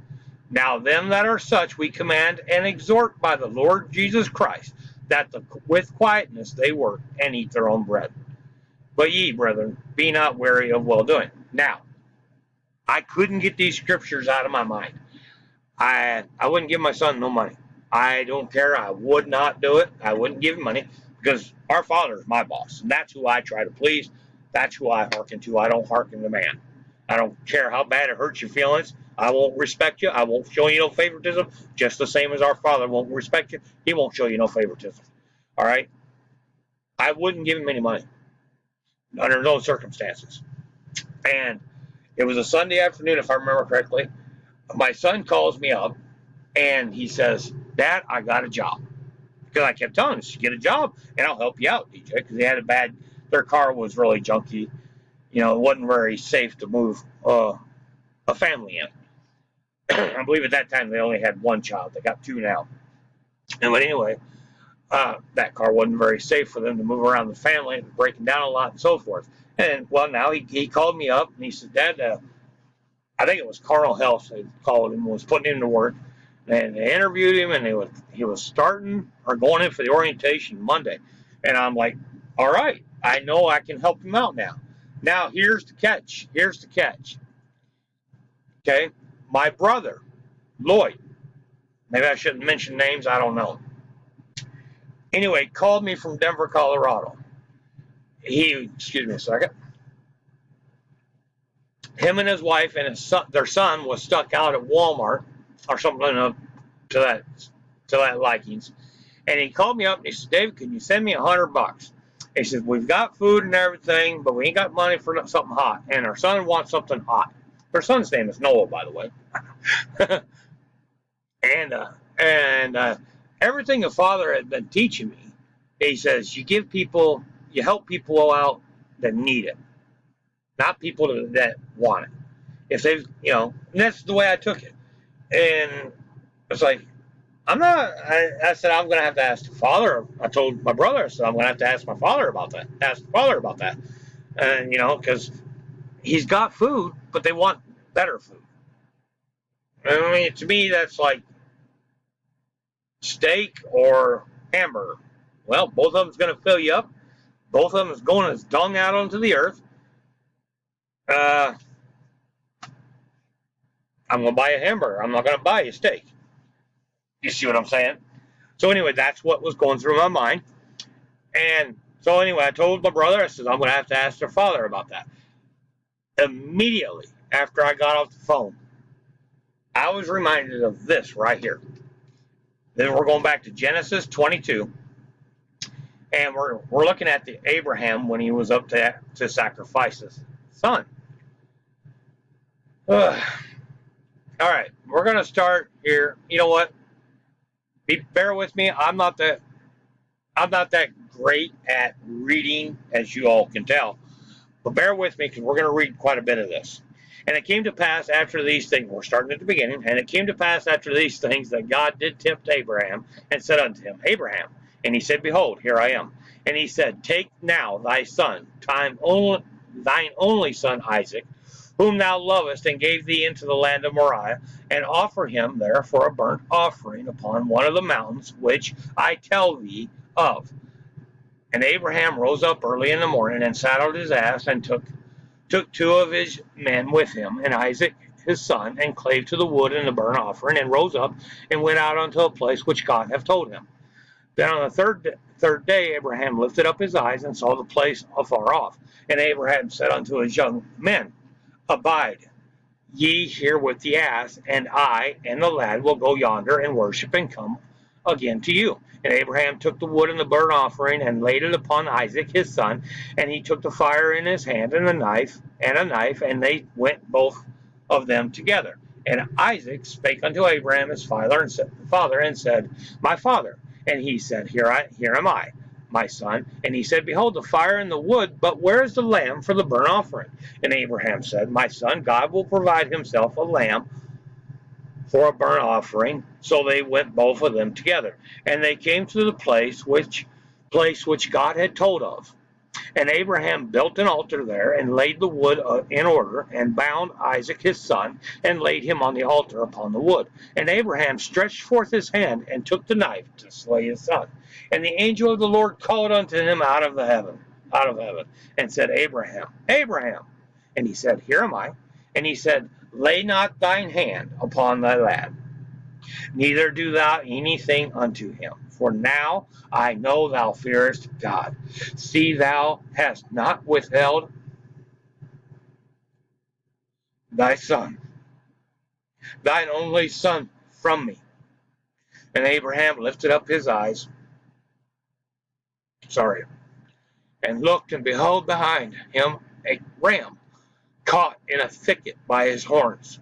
Now them that are such we command and exhort by the Lord Jesus Christ, that with quietness they work and eat their own bread. But ye, brethren, be not weary of well doing. Now, I couldn't get these scriptures out of my mind. I wouldn't give my son no money. I don't care. I would not do it. I wouldn't give him money because our Father is my boss, and that's who I try to please. That's who I hearken to. I don't hearken to man. I don't care how bad it hurts your feelings. I won't respect you. I won't show you no favoritism. Just the same as our Father won't respect you. He won't show you no favoritism. All right? I wouldn't give him any money under no circumstances. And it was a Sunday afternoon, if I remember correctly. My son calls me up and he says, Dad, I got a job. Because I kept telling him, get a job and I'll help you out, DJ. Because they had their car was really junky. You know, it wasn't very safe to move a family in. I believe at that time they only had one child. They got two now. But anyway, that car wasn't very safe for them to move around the family, and breaking down a lot and so forth. And well, now he called me up and he said, Dad, I think it was Carl Health they called him, was putting him to work. And they interviewed him, and he was starting or going in for the orientation Monday. And I'm like, all right, I know I can help him out now. Now, here's the catch. Here's the catch. Okay? My brother, Lloyd, maybe I shouldn't mention names, I don't know. Anyway, called me from Denver, Colorado. Excuse me a second. Him and his wife and their son was stuck out at Walmart or something to that likings. And he called me up and he said, David, can you send me $100? He said, we've got food and everything, but we ain't got money for something hot. And our son wants something hot. Their son's name is Noah, by the way. and everything the father had been teaching me, he says, you help people out that need it, not people that want it. If they've, and that's the way I took it. And it's like, I said, I'm going to have to ask the father. I told my brother, I said, I'm going to have to ask my father about that. Ask the father about that. And, because he's got food, but they want better food. I mean, to me, that's like steak or hamburger. Well, both of them's going to fill you up. Both of them is going as dung out onto the earth. I'm going to buy a hamburger. I'm not going to buy a steak. You see what I'm saying? So anyway, that's what was going through my mind. And so anyway, I told my brother, I said, I'm going to have to ask their father about that. Immediately after I got off the phone, I was reminded of this right here. Then we're going back to Genesis 22. And we're looking at the Abraham when he was up to sacrifice his son. All right, we're going to start here. You know what? Bear with me. I'm not that great at reading, as you all can tell. But bear with me because we're going to read quite a bit of this. And it came to pass after these things, we're starting at the beginning, and it came to pass after these things that God did tempt Abraham and said unto him, Abraham. And he said, Behold, here I am. And he said, Take now thy son, thine only son Isaac, whom thou lovest, and gave thee into the land of Moriah, and offer him there for a burnt offering upon one of the mountains which I tell thee of. And Abraham rose up early in the morning and saddled his ass and took two of his men with him and Isaac his son and clave to the wood and the burnt offering and rose up and went out unto a place which God hath told him. Then on the third day Abraham lifted up his eyes and saw the place afar off. And Abraham said unto his young men, Abide ye here with the ass, and I and the lad will go yonder and worship and come again to you. And Abraham took the wood and the burnt offering and laid it upon Isaac his son, and he took the fire in his hand and a knife, and they went both of them together. And Isaac spake unto Abraham his father and said, My father. And he said, Here am I, my son. And he said, Behold, the fire and the wood, but where is the lamb for the burnt offering? And Abraham said, My son, God will provide himself a lamb for a burnt offering. So they went both of them together. And they came to the place which God had told of. And Abraham built an altar there and laid the wood in order and bound Isaac his son and laid him on the altar upon the wood. And Abraham stretched forth his hand and took the knife to slay his son. And the angel of the Lord called unto him out of heaven, and said, Abraham, Abraham. And he said, Here am I. And he said, Lay not thine hand upon thy lad, neither do thou anything unto him. For now I know thou fearest God. See, thou hast not withheld thy son, thine only son, from me. And Abraham lifted up his eyes, and looked, and behold, behind him a ram caught in a thicket by his horns.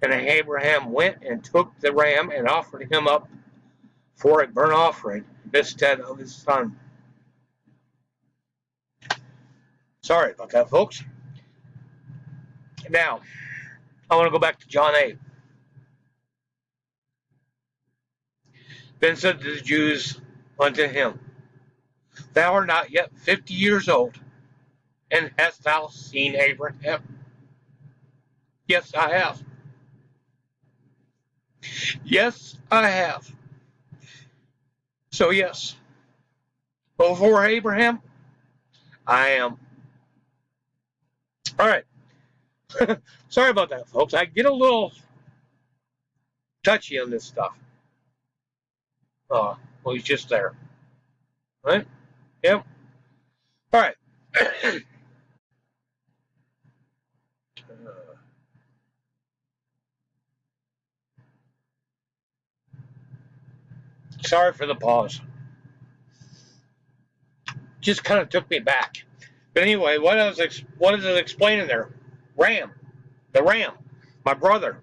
And Abraham went and took the ram and offered him up for a burnt offering instead of his son. Sorry about that, folks. Now, I want to go back to John 8. Then said the Jews unto him, Thou art not yet 50 years old, and hast thou seen Abraham? Yes, I have. Yes, I have. So yes, before Abraham, I am. All right. Sorry about that, folks. I get a little touchy on this stuff. Well, he's just there. Right? Yep. All right. Sorry for the pause. Just kind of took me back. But anyway, what is it explaining there? Ram. The ram. My brother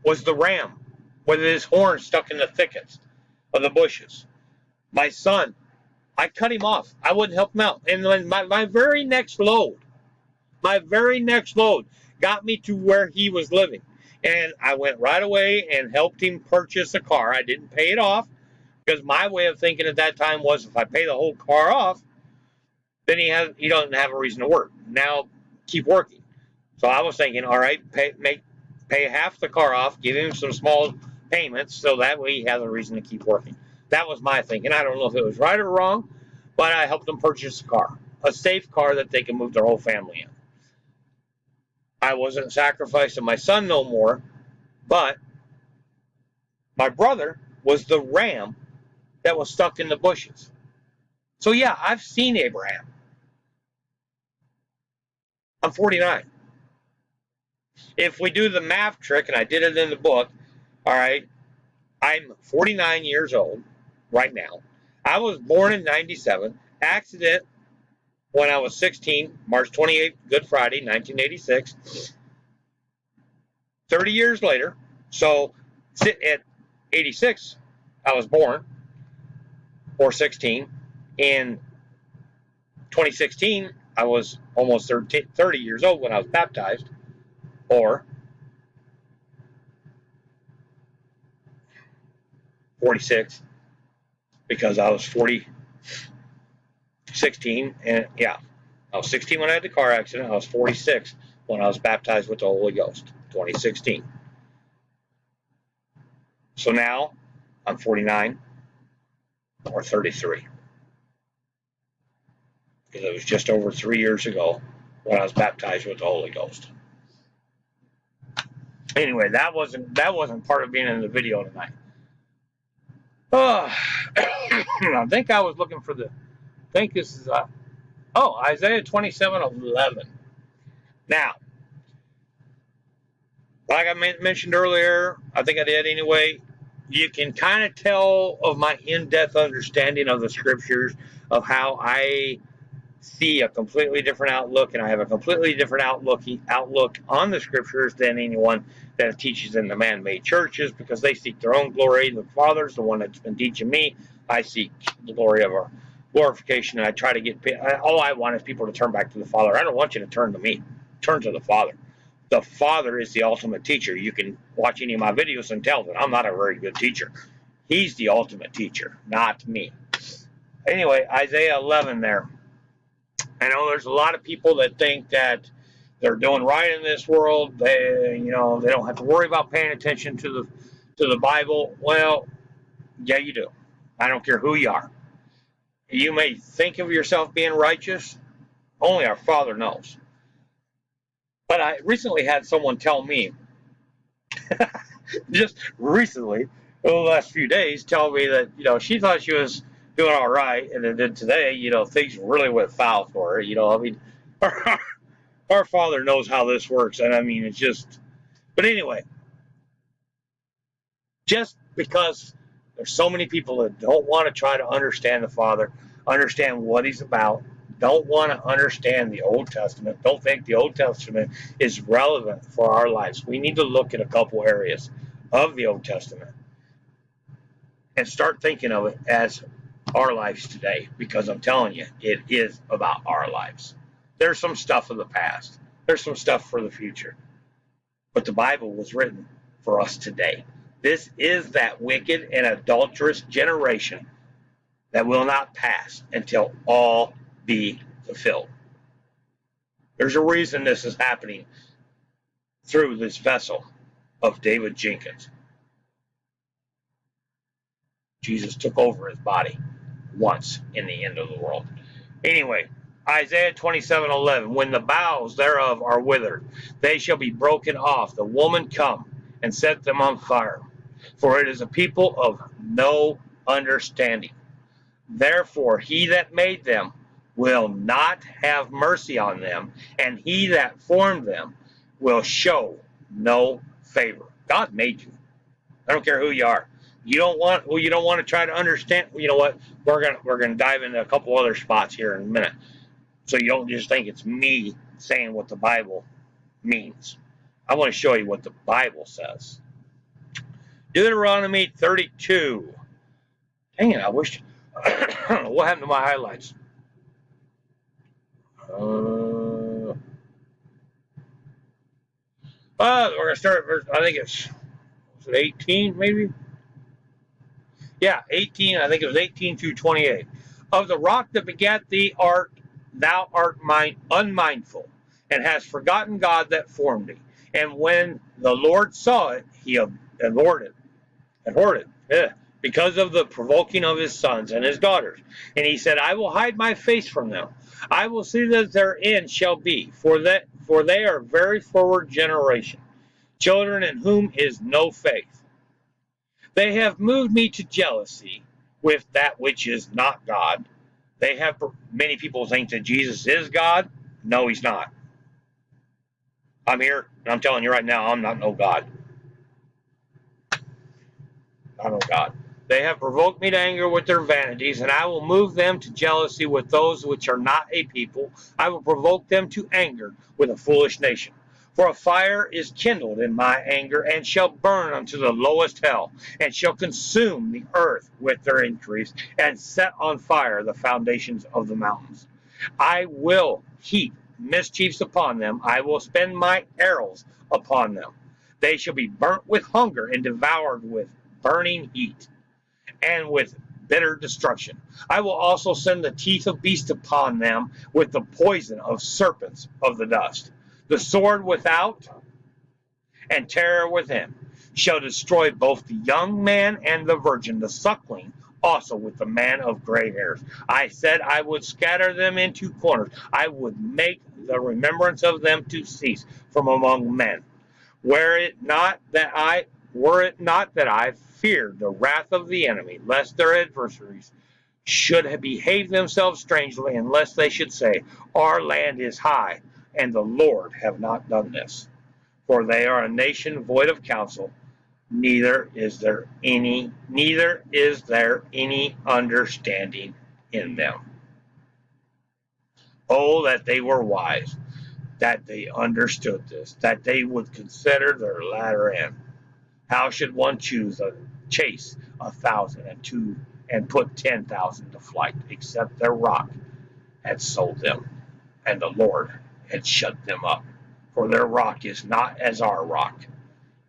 was the ram with his horn stuck in the thickets of the bushes. My son, I cut him off. I wouldn't help him out. And then my very next load got me to where he was living. And I went right away and helped him purchase a car. I didn't pay it off because my way of thinking at that time was if I pay the whole car off, then he doesn't have a reason to work. Now keep working. So I was thinking, all right, pay half the car off, give him some small payments, so that way he has a reason to keep working. That was my thinking. I don't know if it was right or wrong, but I helped them purchase a car, a safe car that they can move their whole family in. I wasn't sacrificing my son no more, but my brother was the ram that was stuck in the bushes. So yeah, I've seen Abraham. I'm 49. If we do the math trick, and I did it in the book, all right, I'm 49 years old right now. I was born in 97, accident when I was 16, March 28th, Good Friday, 1986. 30 years later, so at 86, I was born, or 16. In 2016, I was almost 30 years old when I was baptized, or 46, because I was 16, and yeah, I was 16 when I had the car accident. I was 46 when I was baptized with the Holy Ghost, 2016. So now I'm 49 or 33. because it was just over 3 years ago when I was baptized with the Holy Ghost. Anyway, that wasn't part of being in the video tonight. I think I was looking for I think this is Isaiah 27:11. Now, like I mentioned earlier, I think I did anyway, you can kind of tell of my in-depth understanding of the scriptures, of how I see a completely different outlook, and I have a completely different outlook on the scriptures than anyone that teaches in the man-made churches, because they seek their own glory. The Father's the one that's been teaching me. I seek the glory of our glorification, and I try to get, all I want is people to turn back to the Father. I don't want you to turn to me. Turn to the Father. The Father is the ultimate teacher. You can watch any of my videos and tell that I'm not a very good teacher. He's the ultimate teacher, not me. Anyway, Isaiah 11 there. I know there's a lot of people that think that they're doing right in this world. They don't have to worry about paying attention to the Bible. Well, yeah, you do. I don't care who you are. You may think of yourself being righteous. Only our Father knows. But I recently had someone tell me, just recently, over the last few days, tell me that, she thought she was doing all right, and then today, things really went foul for her. I mean, our Father knows how this works, and I mean, it's just, but anyway, just because there's so many people that don't want to try to understand the Father, understand what He's about, don't want to understand the Old Testament, don't think the Old Testament is relevant for our lives. We need to look at a couple areas of the Old Testament and start thinking of it as our lives today, because I'm telling you, it is about our lives. There's some stuff of the past. There's some stuff for the future. But the Bible was written for us today. This is that wicked and adulterous generation that will not pass until all be fulfilled. There's a reason this is happening through this vessel of David Jenkins. Jesus took over his body once in the end of the world. Anyway, Isaiah 27:11. When the boughs thereof are withered, they shall be broken off. The woman come and set them on fire. For it is a people of no understanding. Therefore he that made them will not have mercy on them, and he that formed them will show no favor. God made you. I don't care who you are. You don't want to try to understand. You know what? We're gonna dive into a couple other spots here in a minute, so you don't just think it's me saying what the Bible means. I want to show you what the Bible says. Deuteronomy 32. Dang it! I wish. What happened to my highlights? We're gonna start at verse. I think was it 18 maybe. Yeah, 18, I think it was 18 through 28. Of the rock that begat thee thou art unmindful, and hast forgotten God that formed thee. And when the Lord saw it, he abhorred it, because of the provoking of his sons and his daughters. And he said, I will hide my face from them. I will see that their end shall be, for they are very forward generation, children in whom is no faith. They have moved me to jealousy with that which is not God. Many people think that Jesus is God. No, he's not. I'm here, and I'm telling you right now, I'm not no God. I know God. They have provoked me to anger with their vanities, and I will move them to jealousy with those which are not a people. I will provoke them to anger with a foolish nation. For a fire is kindled in my anger, and shall burn unto the lowest hell, and shall consume the earth with their increase, and set on fire the foundations of the mountains. I will heap mischiefs upon them. I will spend my arrows upon them. They shall be burnt with hunger, and devoured with burning heat, and with bitter destruction. I will also send the teeth of beasts upon them, with the poison of serpents of the dust. The sword without and terror within shall destroy both the young man and the virgin, the suckling also with the man of gray hairs. I said I would scatter them into corners. I would make the remembrance of them to cease from among men. Were it not that I feared the wrath of the enemy, lest their adversaries should have behaved themselves strangely, and lest they should say, Our land is high, and the Lord have not done this. For they are a nation void of counsel, neither is there any understanding in them. Oh, that they were wise, that they understood this, that they would consider their latter end. How should one chase 1,000 and put 10,000 to flight, except their rock had sold them, and the Lord had shut them up? For their rock is not as our rock,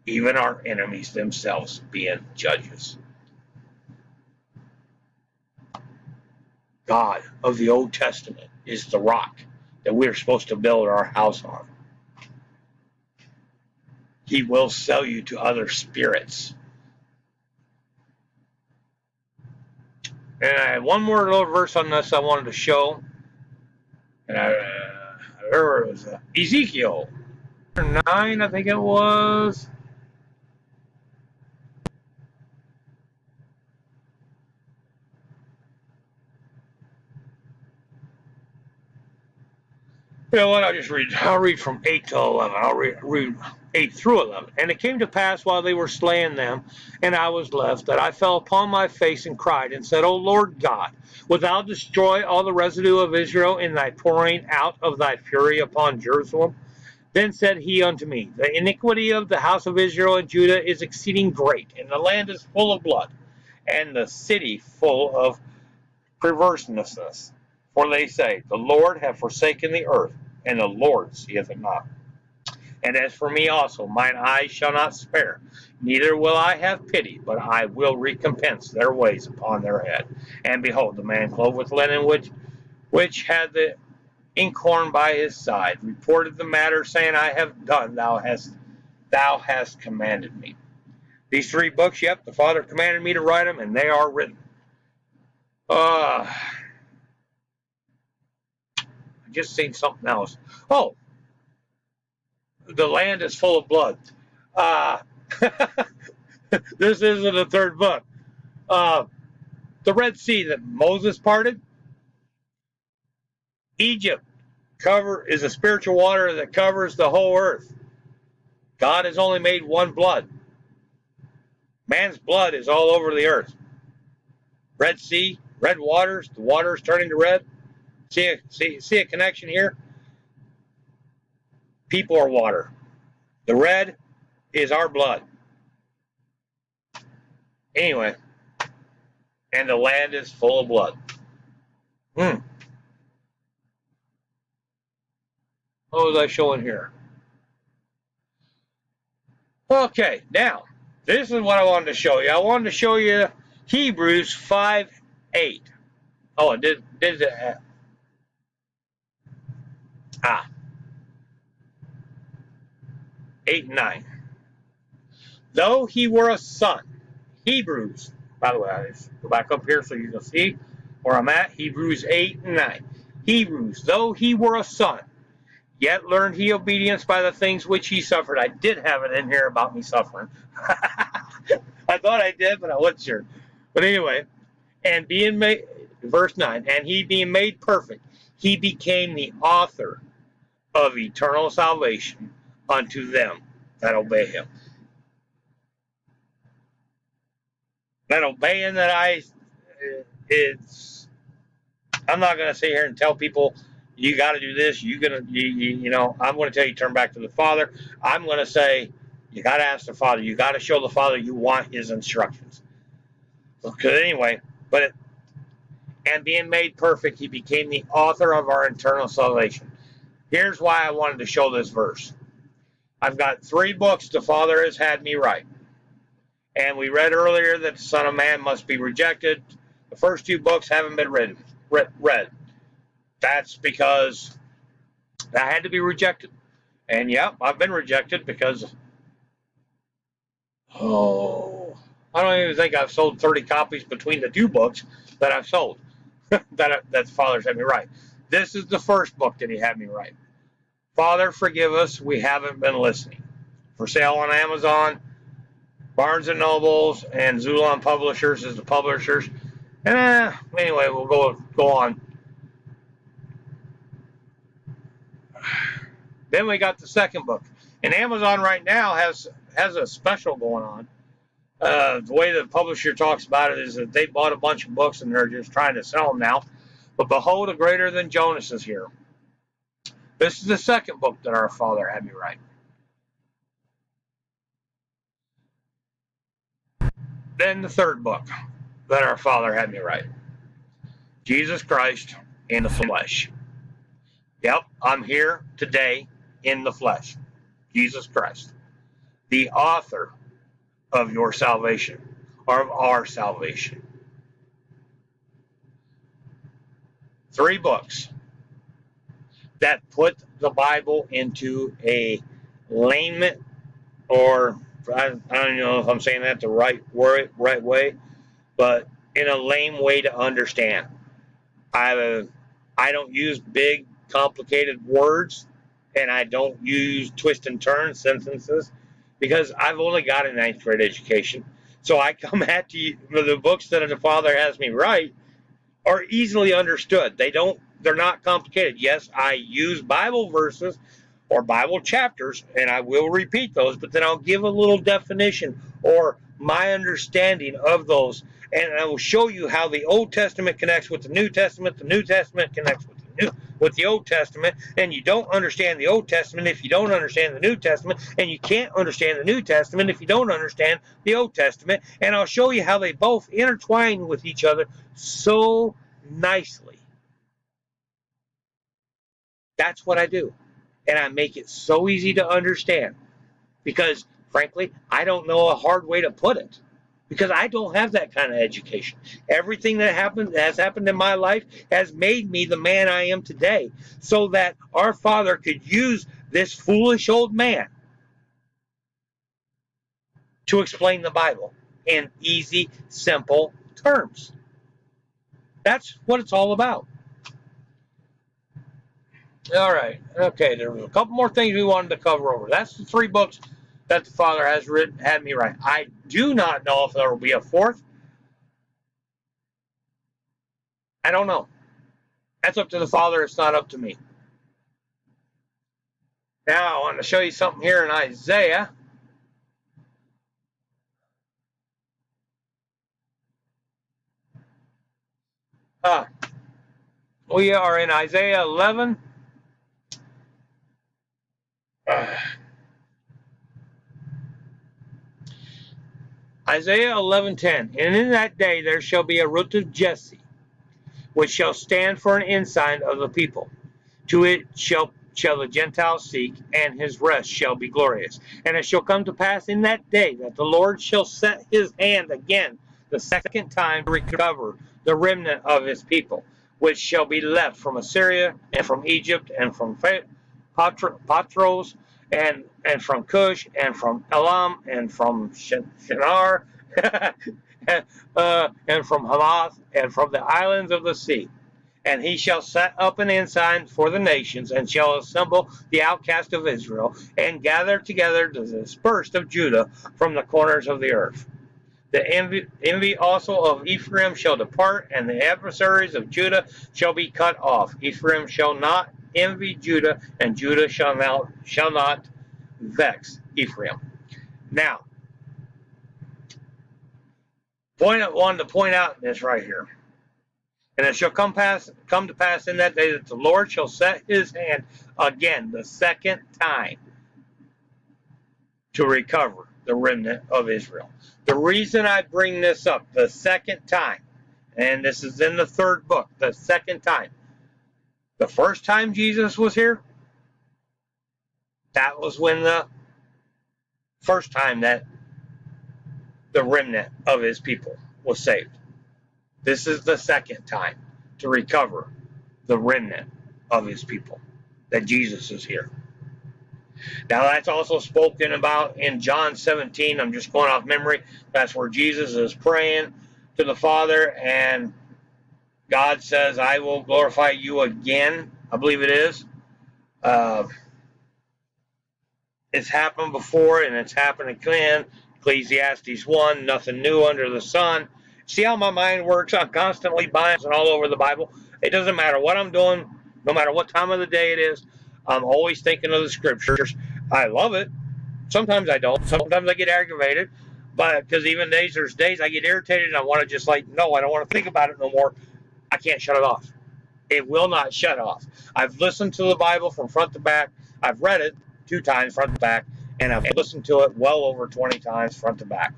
even our enemies themselves being judges. God of the Old Testament is the rock that we're supposed to build our house on. He will sell you to other spirits. And I had one more little verse on this I wanted to show. And there was Ezekiel 9, I think it was. You know what? I'll read from 8 to 11. I'll read 8 through 11. And it came to pass while they were slaying them, and I was left, that I fell upon my face and cried, and said, O Lord God, wilt thou destroy all the residue of Israel in thy pouring out of thy fury upon Jerusalem? Then said he unto me, The iniquity of the house of Israel and Judah is exceeding great, and the land is full of blood, and the city full of perverseness. For they say, The Lord hath forsaken the earth, and the Lord seeth it not. And as for me also, mine eyes shall not spare, neither will I have pity, but I will recompense their ways upon their head. And behold, the man clothed with linen, which had the inkhorn by his side, reported the matter, saying, I have done, thou hast commanded me. These 3 books, yep, the Father commanded me to write them, and they are written. I just seen something else. Oh, the land is full of blood. This isn't a 3rd book. The Red Sea that Moses parted, Egypt is a spiritual water that covers the whole earth. God has only made one blood. Man's blood is all over the earth. Red Sea, red waters, the waters turning to red. See a connection here? People are water. The red is our blood. Anyway, and the land is full of blood. What was I showing here? Okay, now, this is what I wanted to show you. I wanted to show you Hebrews 5:8. Oh, it did that. 8 and 9. Though he were a son, Hebrews, by the way, I just go back up here so you can see where I'm at. Hebrews 8 and 9. Hebrews, though he were a son, yet learned he obedience by the things which he suffered. I did have it in here about me suffering. I thought I did, but I wasn't sure. But anyway, and being made, verse 9, and he being made perfect, he became the author of eternal salvation unto them that obey him. That obeying I'm not going to sit here and tell people you got to do this. I'm going to tell you turn back to the Father. I'm going to say you got to ask the Father. You got to show the Father you want His instructions. Because anyway, and being made perfect, He became the author of our eternal salvation. Here's why I wanted to show this verse. I've got 3 books the Father has had me write. And we read earlier that the Son of Man must be rejected. The first 2 books haven't been read. That's because I had to be rejected. And yeah, I've been rejected because, I don't even think I've sold 30 copies between the two books that I've sold. That Father's had me write. This is the first book that he had me write. Father, forgive us, we haven't been listening. For sale on Amazon, Barnes and Nobles, and Zulon Publishers is the publishers. And anyway, we'll go on. Then we got the second book, and Amazon right now has a special going on. The way the publisher talks about it is that they bought a bunch of books and they're just trying to sell them now. But behold, a greater than Jonas is here. This is the second book that our Father had me write. Then the third book that our Father had me write. Jesus Christ in the flesh. Yep, I'm here today in the flesh. Jesus Christ, the author of your salvation, or of our salvation. 3 books that put the Bible into a layman, or I don't know if I'm saying that the right way, but in a lame way to understand. I don't use big, complicated words, and I don't use twist and turn sentences because I've only got a 9th grade education. So I come at you, the books that the Father has me write are easily understood. They're not complicated. Yes, I use Bible verses or Bible chapters, and I will repeat those, but then I'll give a little definition or my understanding of those, and I will show you how the Old Testament connects with the New Testament connects with the Old Testament, and you don't understand the Old Testament if you don't understand the New Testament, and you can't understand the New Testament if you don't understand the Old Testament, and I'll show you how they both intertwine with each other so nicely. That's what I do. And I make it so easy to understand because, frankly, I don't know a hard way to put it because I don't have that kind of education. Everything that has happened in my life has made me the man I am today so that our Father could use this foolish old man to explain the Bible in easy, simple terms. That's what it's all about. All right. Okay, there was a couple more things we wanted to cover over. That's the 3 books that the Father has had me write. I do not know if there will be a 4th. I don't know. That's up to the Father. It's not up to me. Now, I want to show you something here in Isaiah. We are in Isaiah 11. Isaiah 11:10. And in that day there shall be a root of Jesse, which shall stand for an ensign of the people. To it shall the Gentiles seek, and his rest shall be glorious. And it shall come to pass in that day that the Lord shall set his hand again the second time to recover the remnant of his people, which shall be left from Assyria, and from Egypt, and from Patros, and from Cush, and from Elam, and from Shinar, and from Hamath, and from the islands of the sea. And he shall set up an ensign for the nations, and shall assemble the outcast of Israel, and gather together the dispersed of Judah from the corners of the earth. The envy also of Ephraim shall depart, and the adversaries of Judah shall be cut off. Ephraim shall not envy Judah, and Judah shall not vex Ephraim. Now, point I wanted to point out this right here. And it shall come to pass in that day that the Lord shall set his hand again the second time to recover the remnant of Israel. The reason I bring this up the second time, and this is in the 3rd book, the second time. The first time Jesus was here, that was when the first time that the remnant of his people was saved. This is the second time to recover the remnant of his people, that Jesus is here. Now that's also spoken about in John 17. I'm just going off memory. That's where Jesus is praying to the Father, and God says, I will glorify you again. I believe it is. It's happened before and it's happened again. Ecclesiastes 1, nothing new under the sun. See how my mind works? I'm constantly bouncing all over the Bible. It doesn't matter what I'm doing, no matter what time of the day it is. I'm always thinking of the scriptures. I love it. Sometimes I don't. Sometimes I get aggravated. But because even there's days I get irritated and I want to just like, no, I don't want to think about it no more. I can't shut it off. It will not shut off. I've listened to the Bible from front to back. I've read it 2 times front to back, and I've listened to it well over 20 times front to back.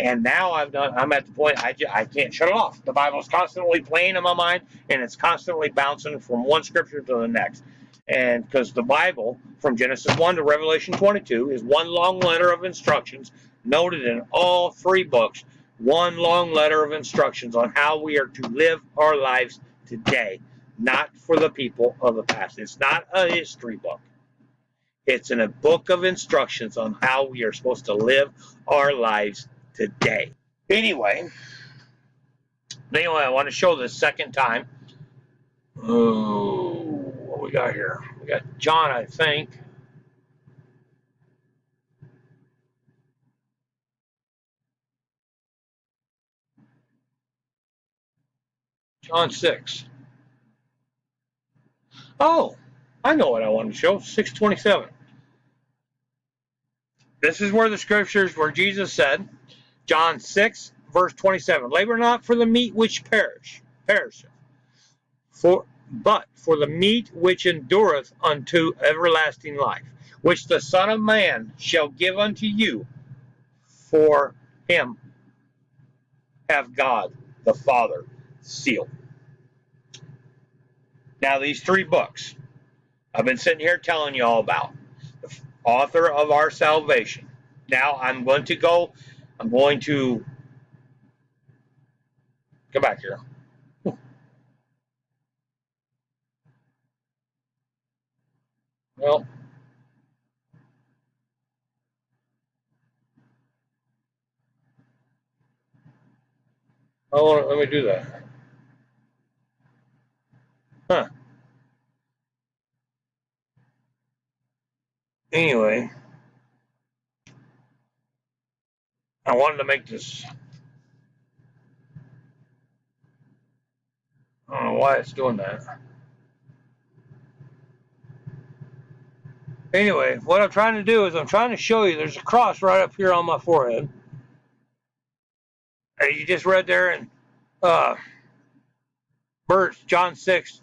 And now I'm at the point I can't shut it off. The Bible is constantly playing in my mind, and it's constantly bouncing from one scripture to the next. And because the Bible, from Genesis 1 to Revelation 22, is one long letter of instructions noted in all 3 books, one long letter of instructions on how we are to live our lives today, not for the people of the past. It's not a history book. It's in a book of instructions on how we are supposed to live our lives today. Anyway, I want to show this second time. Oh, what we got here? We got John, I think. John 6. Oh, I know what I want to show. 6:27. This is where the scriptures where Jesus said, John 6, verse 27, labor not for the meat which perisheth, but for the meat which endureth unto everlasting life, which the Son of Man shall give unto you, for him hath God the Father sealed. Now these 3 books I've been sitting here telling you all about. The author of our salvation. Now I'm going to come back here. Well, let me do that. Huh. Anyway, I wanted to make this. I don't know why it's doing that. Anyway, what I'm trying to do is I'm trying to show you there's a cross right up here on my forehead. And you just read there in John 6,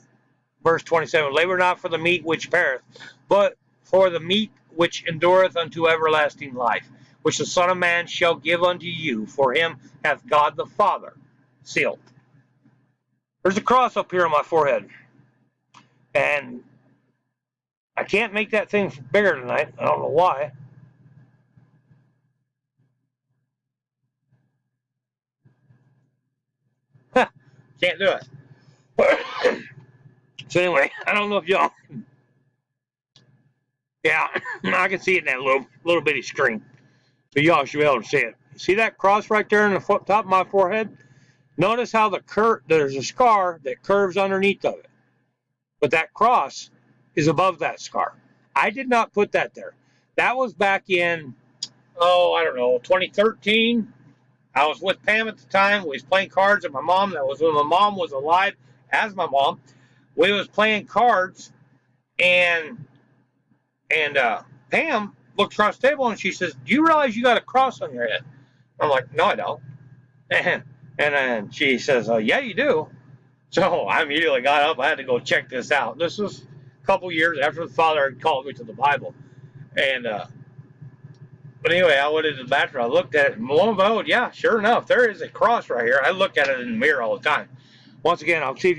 verse 27. Labor not for the meat which perisheth, but for the meat which endureth unto everlasting life, which the Son of Man shall give unto you, for him hath God the Father sealed. There's a cross up here on my forehead. And I can't make that thing bigger tonight. I don't know why. Can't do it. So anyway, I don't know if y'all. Yeah, I can see it in that little bitty screen. So y'all should be able to see it. See that cross right there in the top of my forehead? Notice how there's a scar that curves underneath of it. But that cross is above that scar. I did not put that there. That was back in, I don't know, 2013. I was with Pam at the time. We was playing cards with my mom. That was when my mom was alive as my mom. We was playing cards, and Pam looked across the table and she says, "Do you realize you got a cross on your head?" I'm like, "No, I don't." And then she says, "Oh, yeah, you do." So I immediately got up. I had to go check this out. This was a couple years after the Father had called me to the Bible. And but anyway, I went into the bathroom. I looked at it, and lo and behold, yeah, sure enough, there is a cross right here. I look at it in the mirror all the time. Once again, I'll see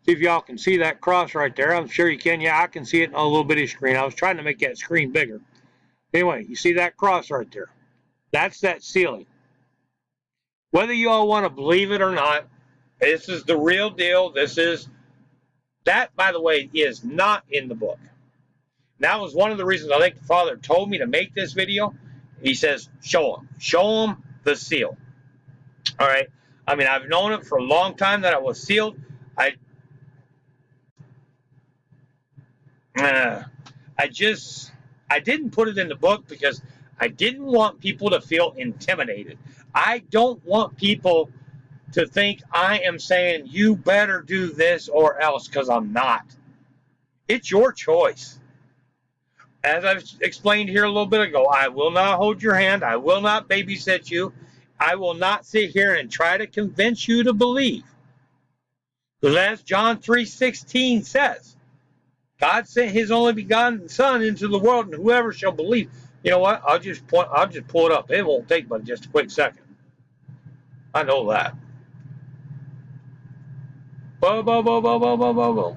if y'all can see that cross right there. I'm sure you can. Yeah, I can see it on a little bitty screen. I was trying to make that screen bigger. Anyway, you see that cross right there? That's that sealing. Whether you all want to believe it or not, this is the real deal. That, by the way, is not in the book. that was one of the reasons I think the Father told me to make this video. He says, show them the seal. All right. I mean, I've known it for a long time that it was sealed. I didn't put it in the book because I didn't want people to feel intimidated. I don't want people to think I am saying you better do this or else, because I'm not. It's your choice. As I've explained here a little bit ago, I will not hold your hand. I will not babysit you. I will not sit here and try to convince you to believe. Because as John 3:16 says, God sent his only begotten Son into the world, and whoever shall believe. You know what? I'll just pull it up. It won't take but just a quick second. I know that. Bo, bo, bo, bo, bo, bo, bo, bo.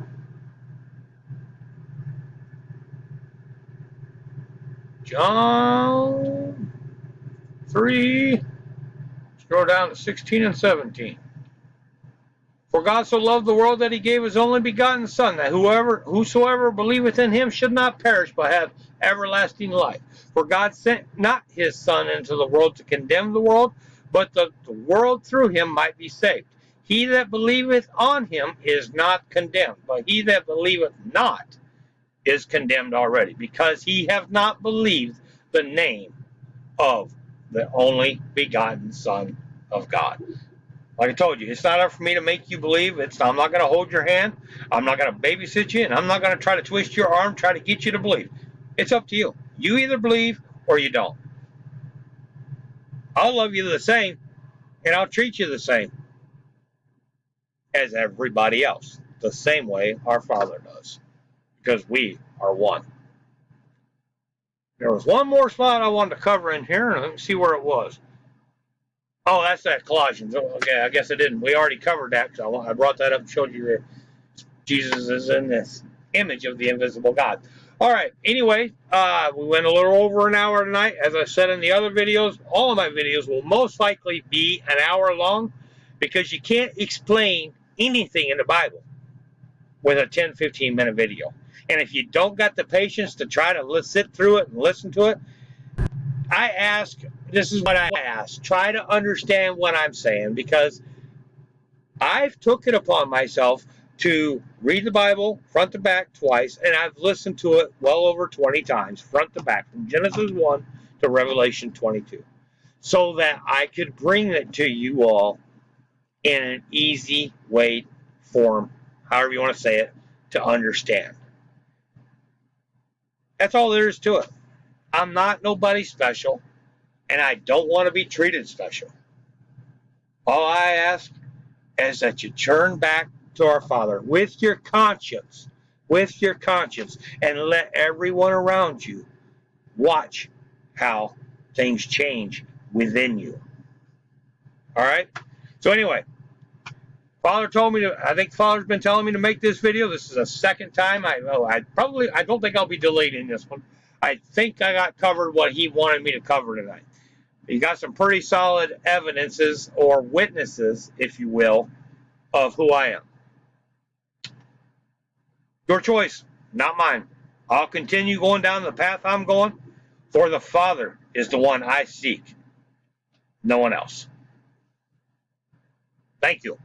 John 3, scroll down to 16 and 17. For God so loved the world that he gave his only begotten Son, that whosoever believeth in him should not perish but have everlasting life. For God sent not his Son into the world to condemn the world, but that the world through him might be saved. He that believeth on him is not condemned, but he that believeth not is condemned already, because he have not believed the name of the only begotten Son of God. Like I told you, it's not up for me to make you believe. I'm not going to hold your hand. I'm not going to babysit you, and I'm not going to try to twist your arm, try to get you to believe. It's up to you. You either believe or you don't. I'll love you the same, and I'll treat you the same as everybody else, the same way our Father does, because we are one. There was one more spot I wanted to cover in here, and let me see where it was. Oh, that's that Colossians. Okay, I guess I didn't. We already covered that because I brought that up and showed you that Jesus is in this image of the invisible God. All right. Anyway, we went a little over an hour tonight. As I said in the other videos, all of my videos will most likely be an hour long, because you can't explain anything in the Bible with a 10, 15-minute video. And if you don't got the patience to try to sit through it and listen to it, this is what I ask. Try to understand what I'm saying, because I've took it upon myself to read the Bible front to back twice, and I've listened to it well over 20 times, front to back, from Genesis 1 to Revelation 22, so that I could bring it to you all in an easy way form, however you want to say it, to understand. That's all there is to it. I'm not nobody special, and I don't want to be treated special. All I ask is that you turn back to our Father with your conscience, and let everyone around you watch how things change within you. All right? So anyway, Father told me to, I think Father's been telling me to make this video. This is the second time. I don't think I'll be deleting this one. I think I got covered what he wanted me to cover tonight. He got some pretty solid evidences, or witnesses, if you will, of who I am. Your choice, not mine. I'll continue going down the path I'm going, for the Father is the one I seek, no one else. Thank you.